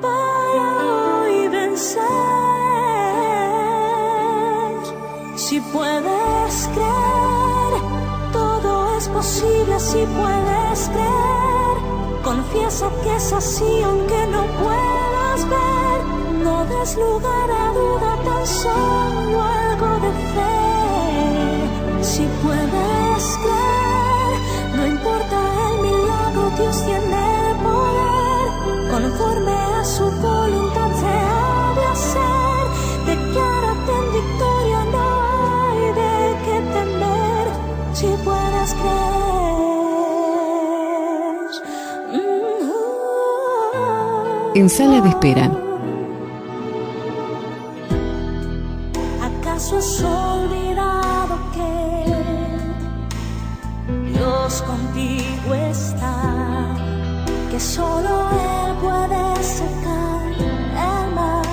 Speaker 2: para hoy vencer. Si puedes creer, todo es posible. Si puedes creer, confiesa que es así aunque no puedas ver. No des lugar a duda, tan solo algo de fe. Si puedes creer, no importa el milagro, Dios tiene el poder. Conforme a su voluntad se ha de hacer. Declárate en victoria, no hay de qué temer. Si puedes creer.
Speaker 1: En Sala de Espera.
Speaker 2: ¿Acaso has olvidado que Dios contigo está? Que solo Él puede secar el mar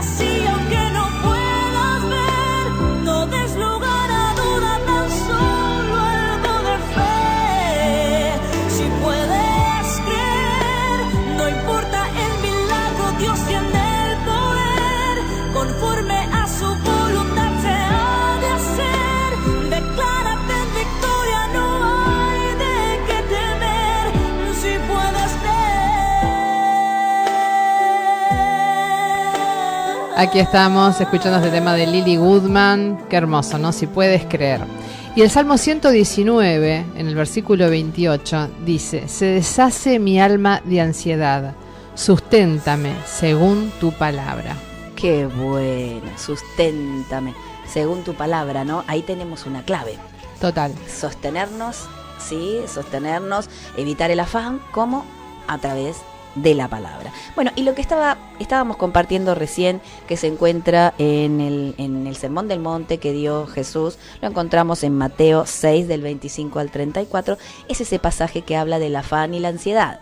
Speaker 2: así, aunque no puedas ver. No des lugar a duda, tan solo algo de fe. Si puedes creer, no importa el milagro, Dios tiene el poder. Conforme a su voluntad se ha de hacer. Declárate en victoria, no hay de qué temer. Si puedes creer.
Speaker 3: Aquí estamos escuchando este tema de Lily Goodman. Qué hermoso, ¿no? Si puedes creer. Y el Salmo 119, en el versículo 28, dice: se deshace mi alma de ansiedad, susténtame según tu palabra.
Speaker 4: Qué bueno, susténtame, según tu palabra, ¿no? Ahí tenemos una clave.
Speaker 3: Total.
Speaker 4: Sostenernos, ¿sí? Sostenernos, evitar el afán, ¿cómo? A través de la palabra. Bueno, y lo que estábamos compartiendo recién, que se encuentra en el Sermón del Monte que dio Jesús, lo encontramos en Mateo 6, del 25 al 34, es ese pasaje que habla del afán y la ansiedad.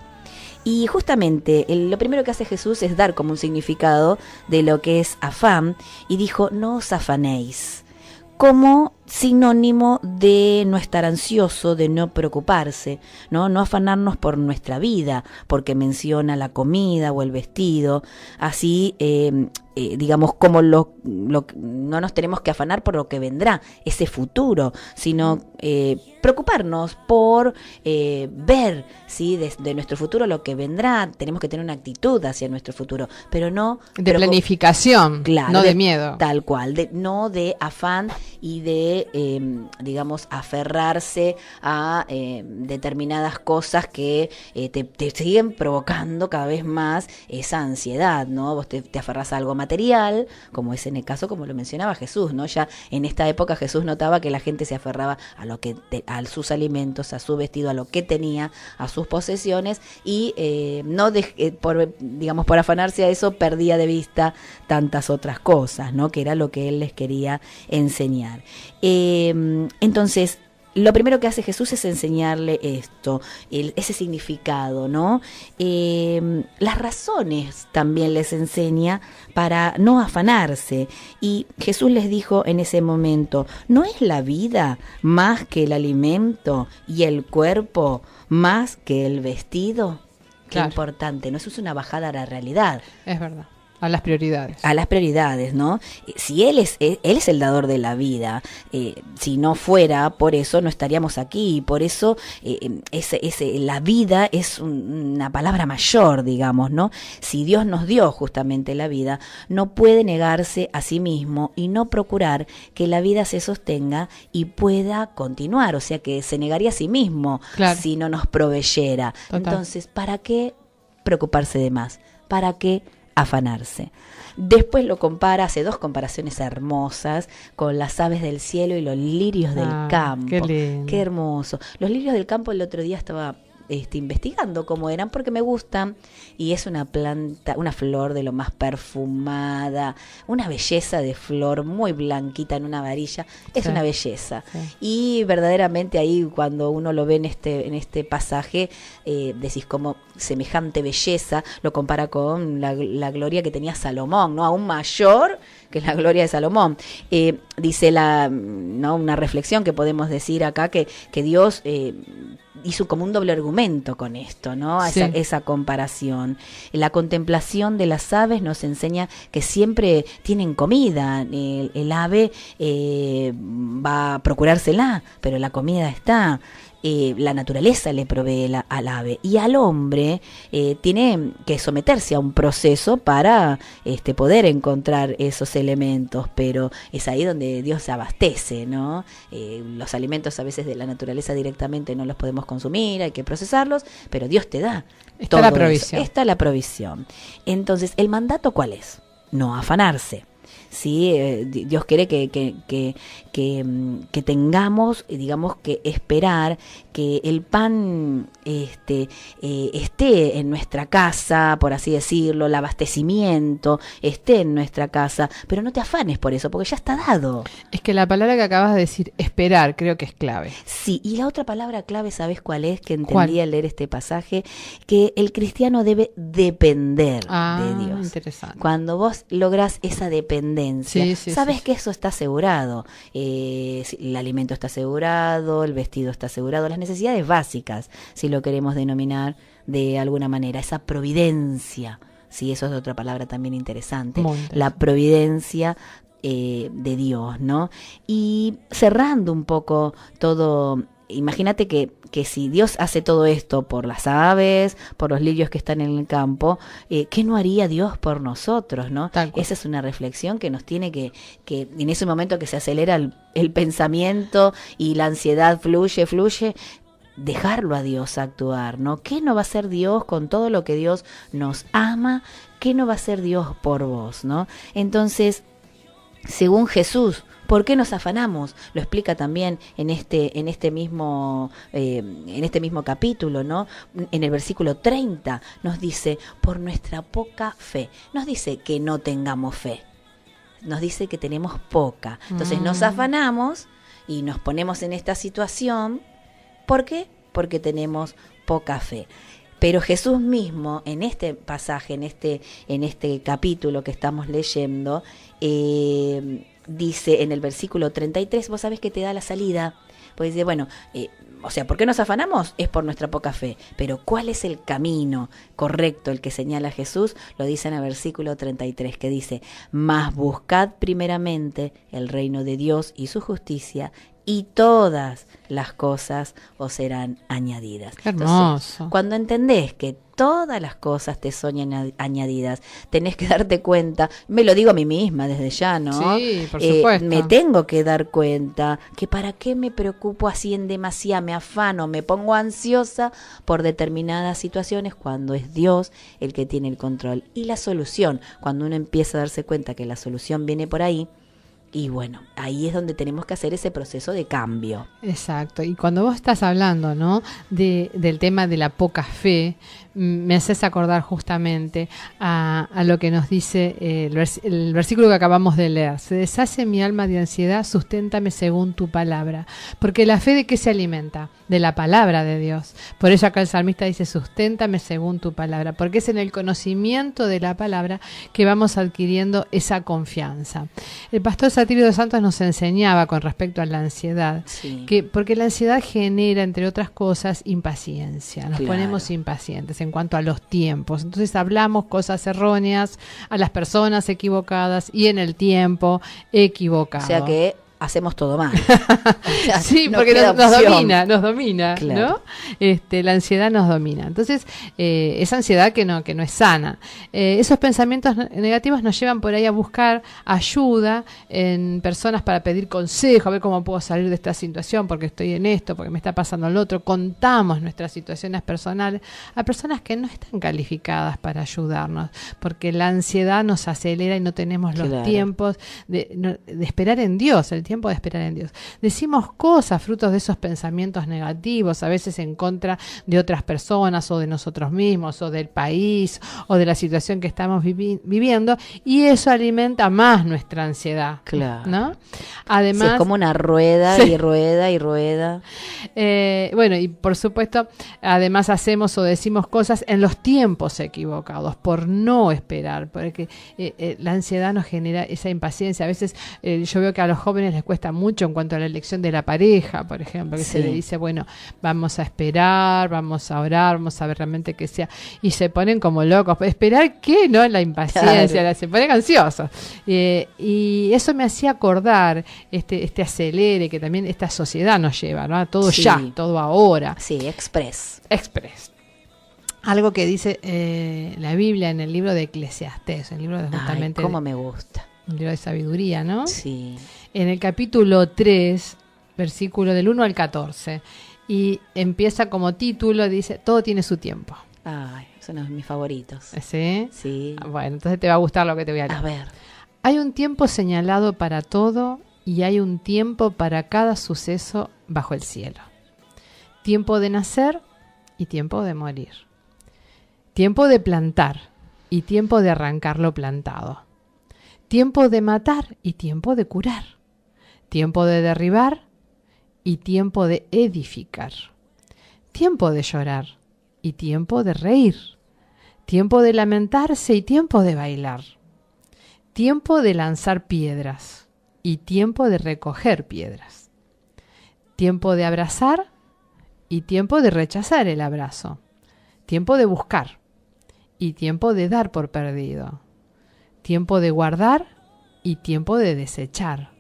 Speaker 4: Y justamente lo primero que hace Jesús es dar como un significado de lo que es afán, y dijo: no os afanéis, como sinónimo de no estar ansioso, de no preocuparse, no afanarnos por nuestra vida, porque menciona la comida o el vestido, así digamos, como no nos tenemos que afanar por lo que vendrá, ese futuro, sino preocuparnos por ver, ¿sí? de nuestro futuro lo que vendrá. Tenemos que tener una actitud hacia nuestro futuro, pero no
Speaker 3: de planificación,
Speaker 4: claro,
Speaker 3: no de miedo.
Speaker 4: Tal cual, no de afán y de, digamos, aferrarse a determinadas cosas que te siguen provocando cada vez más esa ansiedad, ¿no? Vos te aferrás a algo material, como es en el caso, como lo mencionaba Jesús, ¿no? Ya en esta época Jesús notaba que la gente se aferraba a lo que a sus alimentos, a su vestido, a lo que tenía, a sus posesiones, y por afanarse a eso perdía de vista tantas otras cosas, ¿no? Que era lo que él les quería enseñar. Entonces, lo primero que hace Jesús es enseñarle esto, ese significado, ¿no? Las razones también les enseña para no afanarse. Y Jesús les dijo en ese momento: ¿no es la vida más que el alimento y el cuerpo más que el vestido?
Speaker 3: Claro.
Speaker 4: Qué importante, ¿no? Eso es una bajada a la realidad.
Speaker 3: Es verdad. A las prioridades.
Speaker 4: A las prioridades, ¿no? Si él es el dador de la vida, si no fuera por eso no estaríamos aquí, y por eso la vida es una palabra mayor, digamos, ¿no? Si Dios nos dio justamente la vida, no puede negarse a sí mismo y no procurar que la vida se sostenga y pueda continuar, o sea que se negaría a sí mismo, claro, si no nos proveyera. Total. Entonces, ¿para qué preocuparse de más? ¿Para qué afanarse? Después lo compara, hace dos comparaciones hermosas con las aves del cielo y los lirios del campo.
Speaker 3: Qué lindo.
Speaker 4: Qué hermoso. Los lirios del campo, el otro día estaba investigando cómo eran, porque me gustan, y es una planta, una flor de lo más perfumada, una belleza de flor, muy blanquita en una varilla, es una belleza. Sí. Y verdaderamente ahí, cuando uno lo ve en este pasaje, decís como semejante belleza, lo compara con la gloria que tenía Salomón, ¿no? Aún mayor que la gloria de Salomón. Dice una reflexión que podemos decir acá, que Dios hizo como un doble argumento con esto, ¿no? Sí. Esa comparación. La contemplación de las aves nos enseña que siempre tienen comida. El ave va a procurársela, pero la comida está. La naturaleza le provee al ave, y al hombre tiene que someterse a un proceso para poder encontrar esos elementos, pero es ahí donde Dios se abastece, ¿no? Los alimentos a veces de la naturaleza directamente no los podemos consumir, hay que procesarlos, pero Dios te da.
Speaker 3: Está la provisión.
Speaker 4: Está la provisión. Entonces, ¿el mandato cuál es? No afanarse. Sí, Dios quiere que tengamos, digamos, que esperar que el pan esté en nuestra casa, por así decirlo, el abastecimiento esté en nuestra casa, pero no te afanes por eso, porque ya está dado.
Speaker 3: Es que la palabra que acabas de decir, esperar, creo que es clave.
Speaker 4: Sí, y la otra palabra clave, ¿sabes cuál es? Que entendí al leer este pasaje, que el cristiano debe depender de Dios.
Speaker 3: Interesante.
Speaker 4: Cuando vos lográs esa dependencia, sabes que eso está asegurado. El alimento está asegurado, el vestido está asegurado, las necesidades básicas, si lo queremos denominar de alguna manera, esa providencia. Sí, eso es otra palabra también interesante. La providencia de Dios, ¿no? Y cerrando un poco todo, imagínate que si Dios hace todo esto por las aves, por los lirios que están en el campo, ¿qué no haría Dios por nosotros, no? Esa es una reflexión que nos tiene que en ese momento que se acelera el pensamiento y la ansiedad fluye, dejarlo a Dios actuar, ¿no? ¿Qué no va a hacer Dios con todo lo que Dios nos ama? ¿Qué no va a hacer Dios por vos, no? Entonces, según Jesús, ¿por qué nos afanamos? Lo explica también en este mismo capítulo, ¿no? En el versículo 30 nos dice, por nuestra poca fe. Nos dice que no tengamos fe. Nos dice que tenemos poca. Entonces nos afanamos y nos ponemos en esta situación. ¿Por qué? Porque tenemos poca fe. Pero Jesús mismo, en este pasaje, en este capítulo que estamos leyendo, dice en el versículo 33, vos sabés que te da la salida, pues dice, bueno, ¿por qué nos afanamos? Es por nuestra poca fe, pero ¿cuál es el camino correcto, el que señala Jesús? Lo dice en el versículo 33, que dice, mas buscad primeramente el reino de Dios y su justicia, y todas las cosas os serán añadidas.
Speaker 3: ¡Qué hermoso!
Speaker 4: Entonces, cuando entendés que todas las cosas te son añadidas, tenés que darte cuenta, me lo digo a mí misma desde ya, ¿no?
Speaker 3: Sí, por supuesto.
Speaker 4: Me tengo que dar cuenta que para qué me preocupo así en demasía, me afano, me pongo ansiosa por determinadas situaciones cuando es Dios el que tiene el control. Y la solución, cuando uno empieza a darse cuenta que la solución viene por ahí, y bueno, ahí es donde tenemos que hacer ese proceso de cambio.
Speaker 3: Exacto. Y cuando vos estás hablando, ¿no?, del tema de la poca fe, me haces acordar justamente a lo que nos dice el versículo que acabamos de leer. Se deshace mi alma de ansiedad, susténtame según tu palabra. Porque la fe, ¿de qué se alimenta? De la palabra de Dios. Por eso acá el salmista dice, susténtame según tu palabra. Porque es en el conocimiento de la palabra que vamos adquiriendo esa confianza. El pastor Satirio de Santos nos enseñaba con respecto a la ansiedad, porque la ansiedad genera, entre otras cosas, impaciencia. Nos ponemos impacientes en cuanto a los tiempos. Entonces hablamos cosas erróneas a las personas equivocadas y en el tiempo equivocado.
Speaker 4: O sea que hacemos todo mal.
Speaker 3: Sí, porque nos domina, claro, ¿no? La ansiedad nos domina. Entonces, esa ansiedad que no es sana. Esos pensamientos negativos nos llevan por ahí a buscar ayuda en personas para pedir consejo, a ver cómo puedo salir de esta situación, porque estoy en esto, porque me está pasando lo otro. Contamos nuestras situaciones personales a personas que no están calificadas para ayudarnos, porque la ansiedad nos acelera y no tenemos los tiempos de esperar en Dios, el tiempo de esperar en Dios. Decimos cosas frutos de esos pensamientos negativos, a veces en contra de otras personas o de nosotros mismos o del país o de la situación que estamos viviendo, y eso alimenta más nuestra ansiedad.
Speaker 4: Claro.
Speaker 3: ¿No? Además,
Speaker 4: es como una rueda y rueda y rueda.
Speaker 3: Bueno, y por supuesto, además hacemos o decimos cosas en los tiempos equivocados por no esperar, porque la ansiedad nos genera esa impaciencia. A veces yo veo que a los jóvenes les cuesta mucho en cuanto a la elección de la pareja, por ejemplo, que se le dice, bueno, vamos a esperar, vamos a orar, vamos a ver realmente que sea, y se ponen como locos. ¿Esperar qué? No, la impaciencia, se ponen ansiosos. Y eso me hacía acordar este acelere que también esta sociedad nos lleva, ¿no? Todo ya, todo ahora.
Speaker 4: Sí, express.
Speaker 3: Algo que dice la Biblia en el libro de Eclesiastés, el libro de justamente...
Speaker 4: Ay, cómo me gusta.
Speaker 3: Un libro de sabiduría, ¿no?
Speaker 4: Sí.
Speaker 3: En el capítulo 3, versículo del 1 al 14, y empieza como título, dice, todo tiene su tiempo.
Speaker 4: Ay, son uno de mis favoritos.
Speaker 3: ¿Sí?
Speaker 4: Sí.
Speaker 3: Bueno, entonces te va a gustar lo que te voy a leer.
Speaker 4: A ver.
Speaker 3: Hay un tiempo señalado para todo y hay un tiempo para cada suceso bajo el cielo. tiempo de nacer y tiempo de morir, tiempo de plantar y tiempo de arrancar lo plantado, tiempo de matar y tiempo de curar, tiempo de derribar y tiempo de edificar, tiempo de llorar y tiempo de reír, tiempo de lamentarse y tiempo de bailar, tiempo de lanzar piedras y tiempo de recoger piedras, tiempo de abrazar y tiempo de rechazar el abrazo, tiempo de buscar y tiempo de dar por perdido, tiempo de guardar y tiempo de desechar.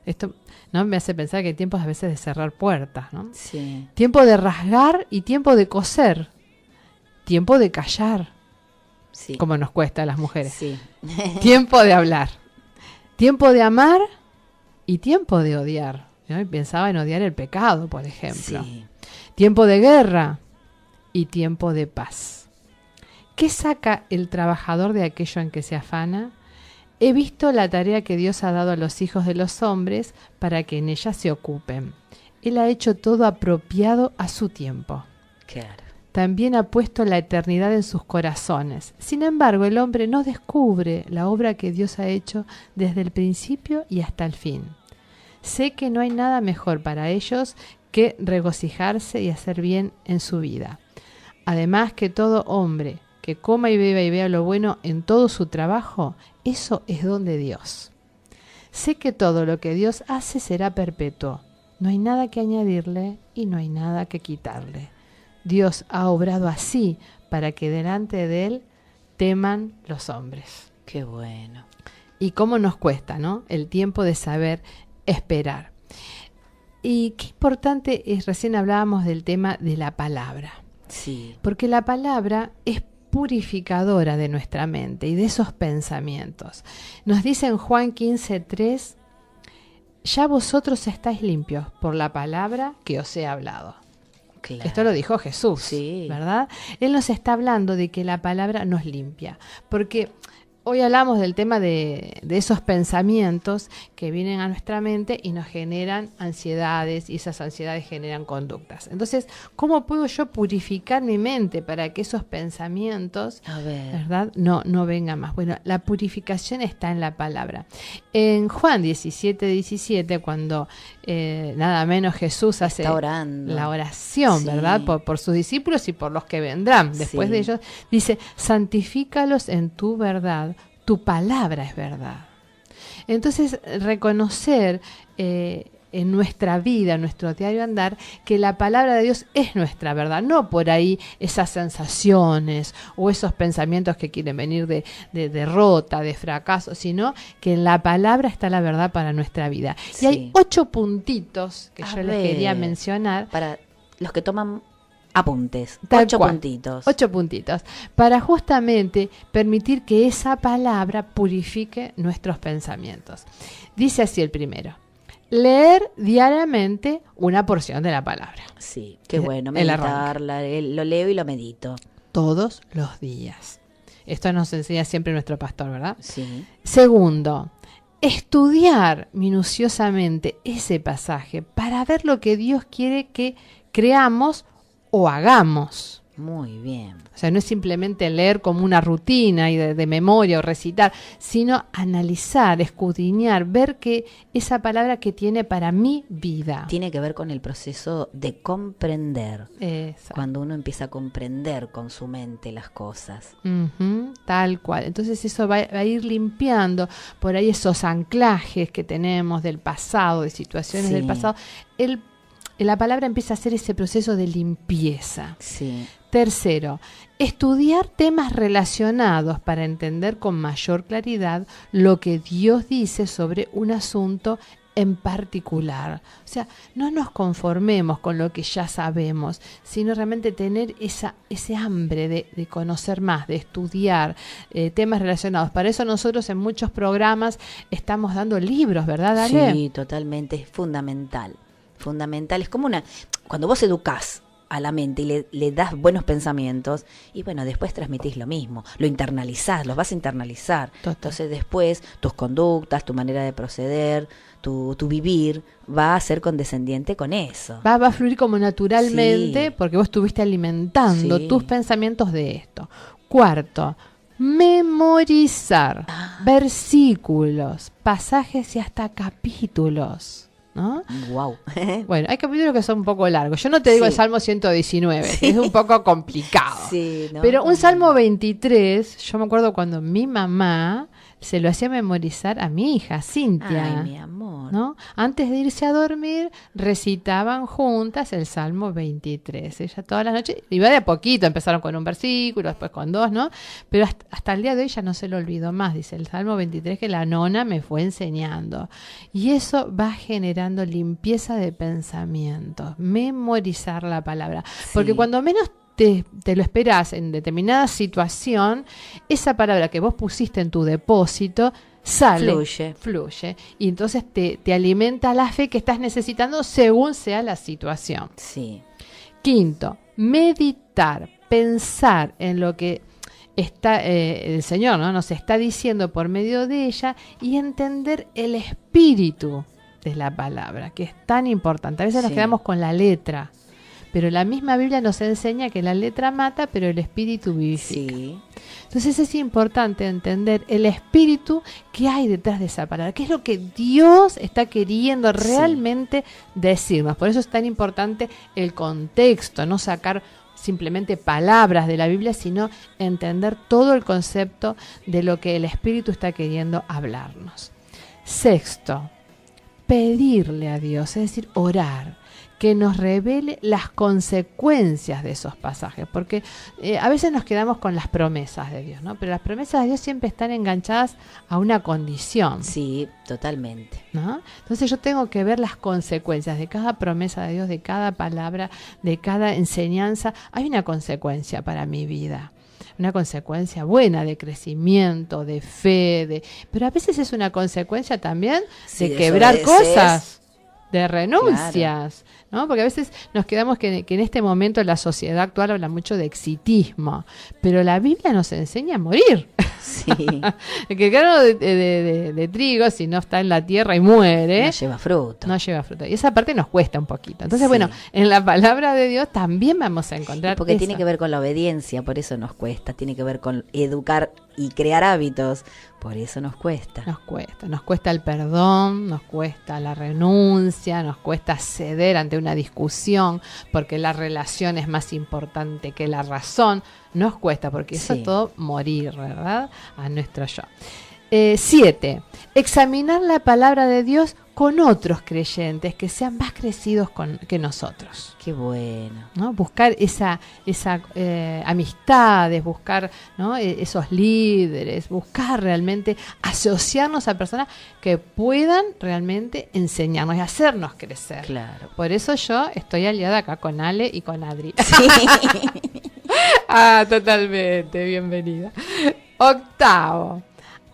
Speaker 3: Esto, ¿no?, me hace pensar que hay tiempos a veces de cerrar puertas, ¿no?
Speaker 4: Sí.
Speaker 3: Tiempo de rasgar y tiempo de coser, tiempo de callar,
Speaker 4: Sí.
Speaker 3: como nos cuesta a las mujeres,
Speaker 4: Sí.
Speaker 3: tiempo de hablar, tiempo de amar y tiempo de odiar, ¿no? Y pensaba en odiar el pecado, por ejemplo.
Speaker 4: Sí.
Speaker 3: Tiempo de guerra y tiempo de paz. ¿Qué saca el trabajador de aquello en que se afana? He visto la tarea que Dios ha dado a los hijos de los hombres para que en ella se ocupen. Él ha hecho todo apropiado a su tiempo.
Speaker 4: Claro.
Speaker 3: También ha puesto la eternidad en sus corazones. Sin embargo, el hombre no descubre la obra que Dios ha hecho desde el principio y hasta el fin. Sé que no hay nada mejor para ellos que regocijarse y hacer bien en su vida. Además, que todo hombre que coma y beba y vea lo bueno en todo su trabajo, eso es don de Dios. Sé que todo lo que Dios hace será perpetuo. No hay nada que añadirle y no hay nada que quitarle. Dios ha obrado así para que delante de Él teman los hombres.
Speaker 4: Qué bueno.
Speaker 3: Y cómo nos cuesta, ¿no?, el tiempo de saber esperar. Y qué importante es, recién hablábamos del tema de la palabra.
Speaker 4: Sí.
Speaker 3: Porque la palabra es purificadora de nuestra mente y de esos pensamientos. Nos dice en Juan 15:3, ya vosotros estáis limpios por la palabra que os he hablado.
Speaker 4: Claro.
Speaker 3: Esto lo dijo Jesús,
Speaker 4: Sí.
Speaker 3: ¿verdad? Él nos está hablando de que la palabra nos limpia, porque hoy hablamos del tema de esos pensamientos que vienen a nuestra mente y nos generan ansiedades, y esas ansiedades generan conductas. Entonces, ¿cómo puedo yo purificar mi mente para que esos pensamientos,
Speaker 4: A ver.
Speaker 3: ¿verdad?, no vengan más? Bueno, la purificación está en la palabra. En Juan 17:17, cuando nada menos Jesús hace
Speaker 4: Está orando.
Speaker 3: la oración,
Speaker 4: Sí.
Speaker 3: ¿verdad?, por sus discípulos y por los que vendrán después
Speaker 4: Sí.
Speaker 3: de ellos, dice, santifícalos en tu verdad, tu palabra es verdad. Entonces, reconocer en nuestra vida, en nuestro diario andar, que la palabra de Dios es nuestra verdad, no por ahí esas sensaciones o esos pensamientos que quieren venir de derrota, de fracaso, sino que en la palabra está la verdad para nuestra vida.
Speaker 4: Sí.
Speaker 3: Y hay 8 puntitos que
Speaker 4: A
Speaker 3: yo les
Speaker 4: ver.
Speaker 3: quería mencionar.
Speaker 4: Para los que toman apuntes.
Speaker 3: Tal
Speaker 4: 8
Speaker 3: cual.
Speaker 4: puntitos.
Speaker 3: 8 puntitos, para justamente permitir que esa palabra purifique nuestros pensamientos. Dice así el primero: leer diariamente una porción de la palabra,
Speaker 4: Sí, qué bueno.
Speaker 3: El arranque.
Speaker 4: Meditarla, lo leo y lo medito.
Speaker 3: todos los días. Esto nos enseña siempre nuestro pastor, ¿verdad?
Speaker 4: Sí.
Speaker 3: Segundo, estudiar minuciosamente ese pasaje para ver lo que Dios quiere que creamos o hagamos.
Speaker 4: Muy bien.
Speaker 3: O sea, no es simplemente leer como una rutina y de memoria o recitar, sino analizar, escudriñar, ver que esa palabra que tiene para mi vida.
Speaker 4: Tiene que ver con el proceso de comprender.
Speaker 3: Exacto.
Speaker 4: Cuando uno empieza a comprender con su mente las cosas.
Speaker 3: Ujú, tal cual. Entonces eso va a ir limpiando por ahí esos anclajes que tenemos del pasado, de situaciones
Speaker 4: Sí.
Speaker 3: del pasado. La palabra empieza a hacer ese proceso de limpieza.
Speaker 4: Sí.
Speaker 3: Tercero, estudiar temas relacionados para entender con mayor claridad lo que Dios dice sobre un asunto en particular. O sea, no nos conformemos con lo que ya sabemos, sino realmente tener ese hambre de conocer más, de estudiar temas relacionados. Para eso nosotros en muchos programas estamos dando libros, ¿verdad, Ale?
Speaker 4: Sí, totalmente. Es fundamental. Fundamental. Es como cuando vos educás a la mente y le das buenos pensamientos, y bueno, después transmitís lo mismo, lo internalizás, los vas a internalizar.
Speaker 3: Total.
Speaker 4: Entonces después tus conductas, tu manera de proceder, tu vivir va a ser condescendiente con eso.
Speaker 3: Va a fluir como naturalmente,
Speaker 4: Sí.
Speaker 3: porque vos estuviste alimentando
Speaker 4: Sí.
Speaker 3: tus pensamientos de esto. Cuarto, memorizar versículos, pasajes y hasta capítulos, ¿no?
Speaker 4: Wow.
Speaker 3: Bueno, hay capítulos que son un poco largos. Yo no te digo
Speaker 4: Sí.
Speaker 3: el Salmo 119, que es un poco complicado.
Speaker 4: Sí, ¿no?
Speaker 3: Pero un Salmo 23, yo me acuerdo cuando mi mamá se lo hacía memorizar a mi hija, Cintia.
Speaker 4: Ay, mi amor.
Speaker 3: ¿No? Antes de irse a dormir, recitaban juntas el Salmo 23. Ella todas las noches, iba de a poquito, empezaron con un versículo, después con dos, ¿no? Pero hasta el día de hoy ya no se lo olvidó más, dice el Salmo 23 que la nona me fue enseñando. Y eso va generando limpieza de pensamientos, memorizar la palabra. Porque
Speaker 4: Sí.
Speaker 3: cuando menos te lo esperás en determinada situación, esa palabra que vos pusiste en tu depósito sale, fluye, y entonces te alimenta la fe que estás necesitando según sea la situación.
Speaker 4: Sí.
Speaker 3: Quinto, meditar, pensar en lo que está el Señor, ¿no? Nos está diciendo por medio de ella y entender el espíritu de la palabra, que es tan importante. A veces nos
Speaker 4: Sí.
Speaker 3: quedamos con la letra, pero la misma Biblia nos enseña que la letra mata, pero el espíritu vivifica.
Speaker 4: Sí.
Speaker 3: Entonces es importante entender el espíritu que hay detrás de esa palabra, qué es lo que Dios está queriendo realmente decirnos. Por eso es tan importante el contexto, no sacar simplemente palabras de la Biblia, sino entender todo el concepto de lo que el espíritu está queriendo hablarnos. Sexto, pedirle a Dios, es decir, orar, que nos revele las consecuencias de esos pasajes, porque a veces nos quedamos con las promesas de Dios, ¿no? Pero las promesas de Dios siempre están enganchadas a una condición,
Speaker 4: Sí, totalmente.
Speaker 3: ¿no? Entonces yo tengo que ver las consecuencias de cada promesa de Dios, de cada palabra, de cada enseñanza. Hay una consecuencia para mi vida, una consecuencia buena de crecimiento, de fe, pero a veces es una consecuencia también
Speaker 4: Sí,
Speaker 3: de quebrar
Speaker 4: desobedeces.
Speaker 3: cosas, de renuncias, ¿no? Porque a veces nos quedamos que en este momento la sociedad actual habla mucho de exitismo, pero la Biblia nos enseña a morir.
Speaker 4: Sí.
Speaker 3: Que el grano de trigo, si no está en la tierra y muere,
Speaker 4: No lleva fruto.
Speaker 3: no lleva fruto. Y esa parte nos cuesta un poquito. Entonces,
Speaker 4: Sí.
Speaker 3: bueno, en la palabra de Dios también vamos a encontrar
Speaker 4: Porque
Speaker 3: eso.
Speaker 4: tiene que ver con la obediencia, por eso nos cuesta. Tiene que ver con educar y crear hábitos, por eso nos cuesta.
Speaker 3: Nos cuesta el perdón, nos cuesta la renuncia, nos cuesta ceder ante una discusión, porque la relación es más importante que la razón. Nos cuesta, porque eso
Speaker 4: Sí.
Speaker 3: es todo morir, ¿verdad? A nuestro yo. 7. Examinar la palabra de Dios con otros creyentes que sean más crecidos que nosotros,
Speaker 4: Qué bueno.
Speaker 3: ¿no? Buscar esa amistades, buscar, ¿no? Esos líderes, buscar realmente asociarnos a personas que puedan realmente enseñarnos y hacernos crecer.
Speaker 4: Claro.
Speaker 3: Por eso yo estoy aliada acá con Ale y con Adri.
Speaker 4: Sí.
Speaker 3: Totalmente, bienvenida. Octavo,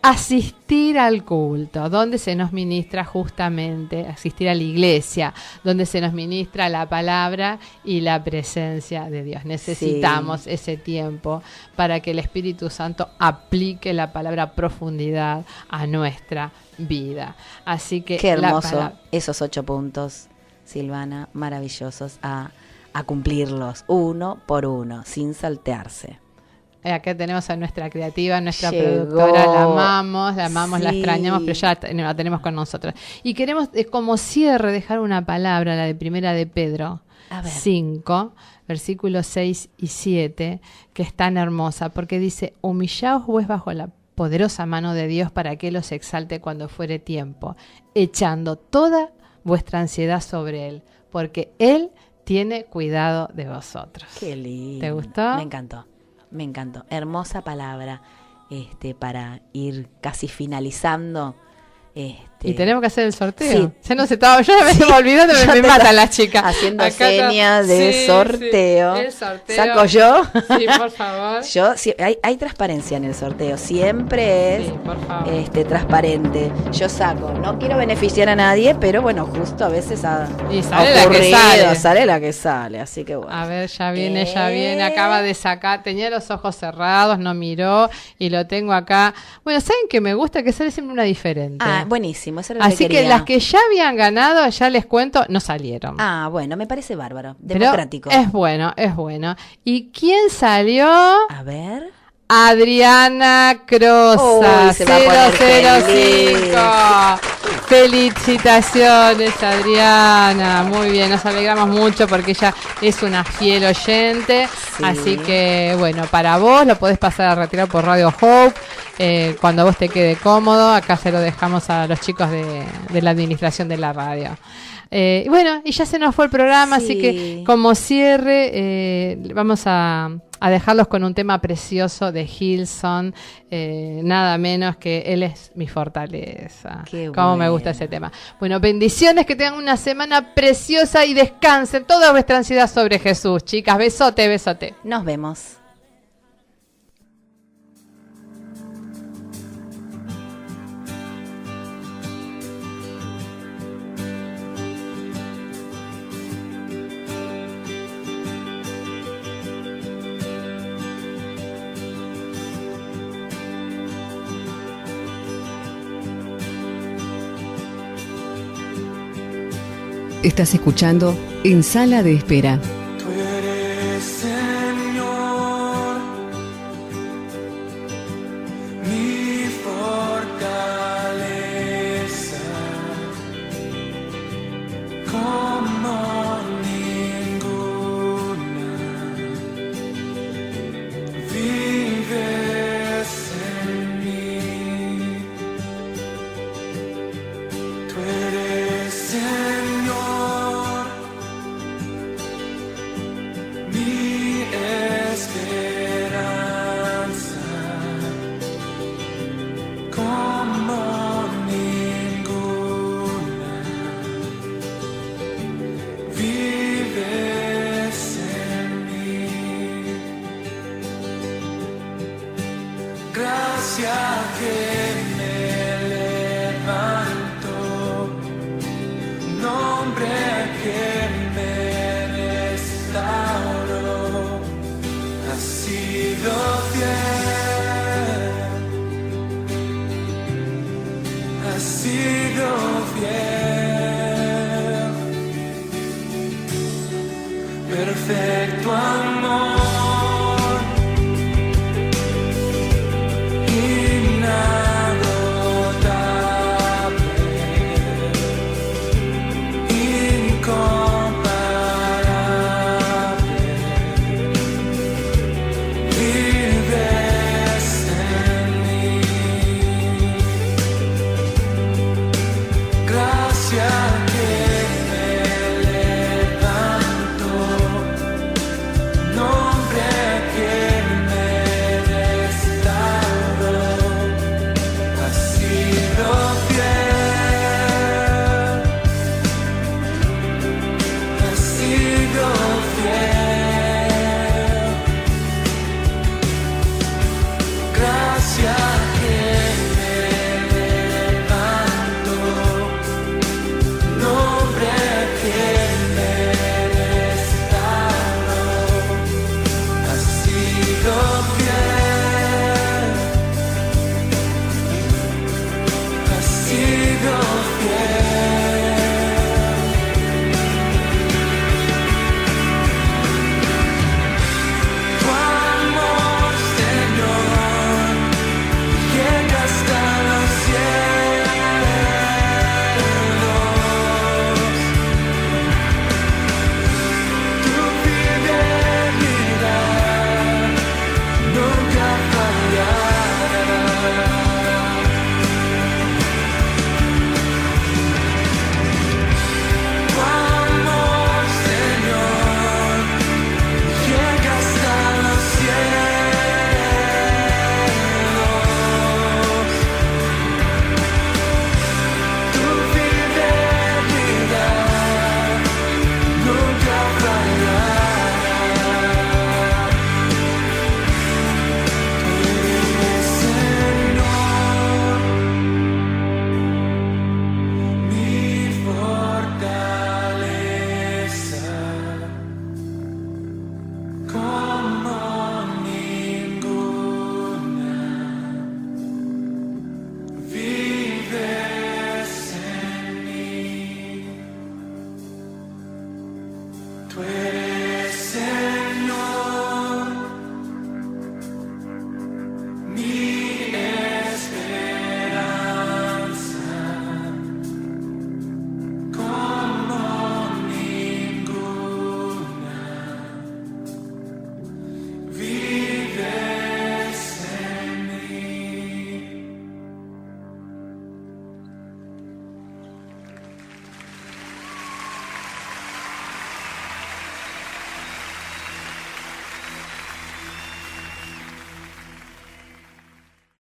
Speaker 3: asistir al culto, donde se nos ministra justamente, asistir a la iglesia, donde se nos ministra la palabra y la presencia de Dios. Necesitamos ese tiempo para que el Espíritu Santo aplique la palabra a profundidad a nuestra vida. Así que
Speaker 4: Qué
Speaker 3: la
Speaker 4: hermoso
Speaker 3: palabra-
Speaker 4: esos 8 puntos, Silvana, maravillosos, a cumplirlos uno por uno, sin saltearse.
Speaker 3: Acá tenemos a nuestra creativa, nuestra
Speaker 4: Llegó.
Speaker 3: productora, la amamos, la
Speaker 4: Sí.
Speaker 3: extrañamos, pero ya la tenemos con nosotros. Y queremos, como cierre, dejar una palabra, la de Primera de Pedro
Speaker 4: A ver.
Speaker 3: 5, versículos 6 y 7, que es tan hermosa, porque dice: humillaos pues bajo la poderosa mano de Dios para que Él os exalte cuando fuere tiempo, echando toda vuestra ansiedad sobre Él, porque Él tiene cuidado de vosotros.
Speaker 4: Qué lindo.
Speaker 3: ¿Te gustó?
Speaker 4: Me encantó. Me encantó. Hermosa palabra para ir casi finalizando
Speaker 3: Y tenemos que hacer el sorteo.
Speaker 4: Sí.
Speaker 3: Ya no se estaba, yo ya me estaba olvidando,
Speaker 4: Yo
Speaker 3: me
Speaker 4: te
Speaker 3: matan las chicas.
Speaker 4: haciendo
Speaker 3: Acá
Speaker 4: señas de
Speaker 3: sí,
Speaker 4: sorteo.
Speaker 3: sí, el sorteo.
Speaker 4: ¿Saco yo?
Speaker 3: Sí, por favor.
Speaker 4: Yo, sí, hay transparencia en el sorteo, siempre es
Speaker 3: Sí, por favor.
Speaker 4: transparente. Yo saco, no quiero beneficiar a nadie, pero bueno, justo a veces
Speaker 3: Y sale la que sale.
Speaker 4: la que sale, así que bueno.
Speaker 3: A ver, ya viene, acaba de sacar, tenía los ojos cerrados, no miró y lo tengo acá. Bueno, ¿saben qué me gusta? Que sale siempre una diferente.
Speaker 4: Ah, buenísimo, eso era lo
Speaker 3: Así que
Speaker 4: quería.
Speaker 3: las que ya habían ganado, ya les cuento, no salieron.
Speaker 4: Ah, bueno, me parece bárbaro,
Speaker 3: Pero
Speaker 4: democrático.
Speaker 3: es bueno, es bueno. ¿Y quién salió?
Speaker 4: A ver.
Speaker 3: Adriana Crosa,
Speaker 4: Uy, se va a poner
Speaker 3: 005. Felicitaciones, Adriana. Muy bien, nos alegramos mucho porque ella es una fiel oyente.
Speaker 4: Sí.
Speaker 3: Así que, bueno, para vos lo podés pasar a retirar por Radio Hope. Cuando vos te quede cómodo, acá se lo dejamos a los chicos de la administración de la radio. Y bueno, y ya se nos fue el programa,
Speaker 4: Sí.
Speaker 3: así que como cierre vamos a dejarlos con un tema precioso de Hillsong, nada menos que Él es mi fortaleza.
Speaker 4: Qué
Speaker 3: Cómo me gusta ese tema. Bueno, bendiciones, que tengan una semana preciosa y descansen toda vuestra ansiedad sobre Jesús, chicas. Besote, besote.
Speaker 4: Nos vemos.
Speaker 1: Estás escuchando En Sala de Espera.
Speaker 5: Tú eres, Señor, mi fortaleza, como ninguna. Vives en mí. Tú eres, Señor, mi esperanza, como ninguna. Vives en mí. Gracia que me levanto, nombre que me restauró, ha sido fiel, ha sido fiel, perfecto.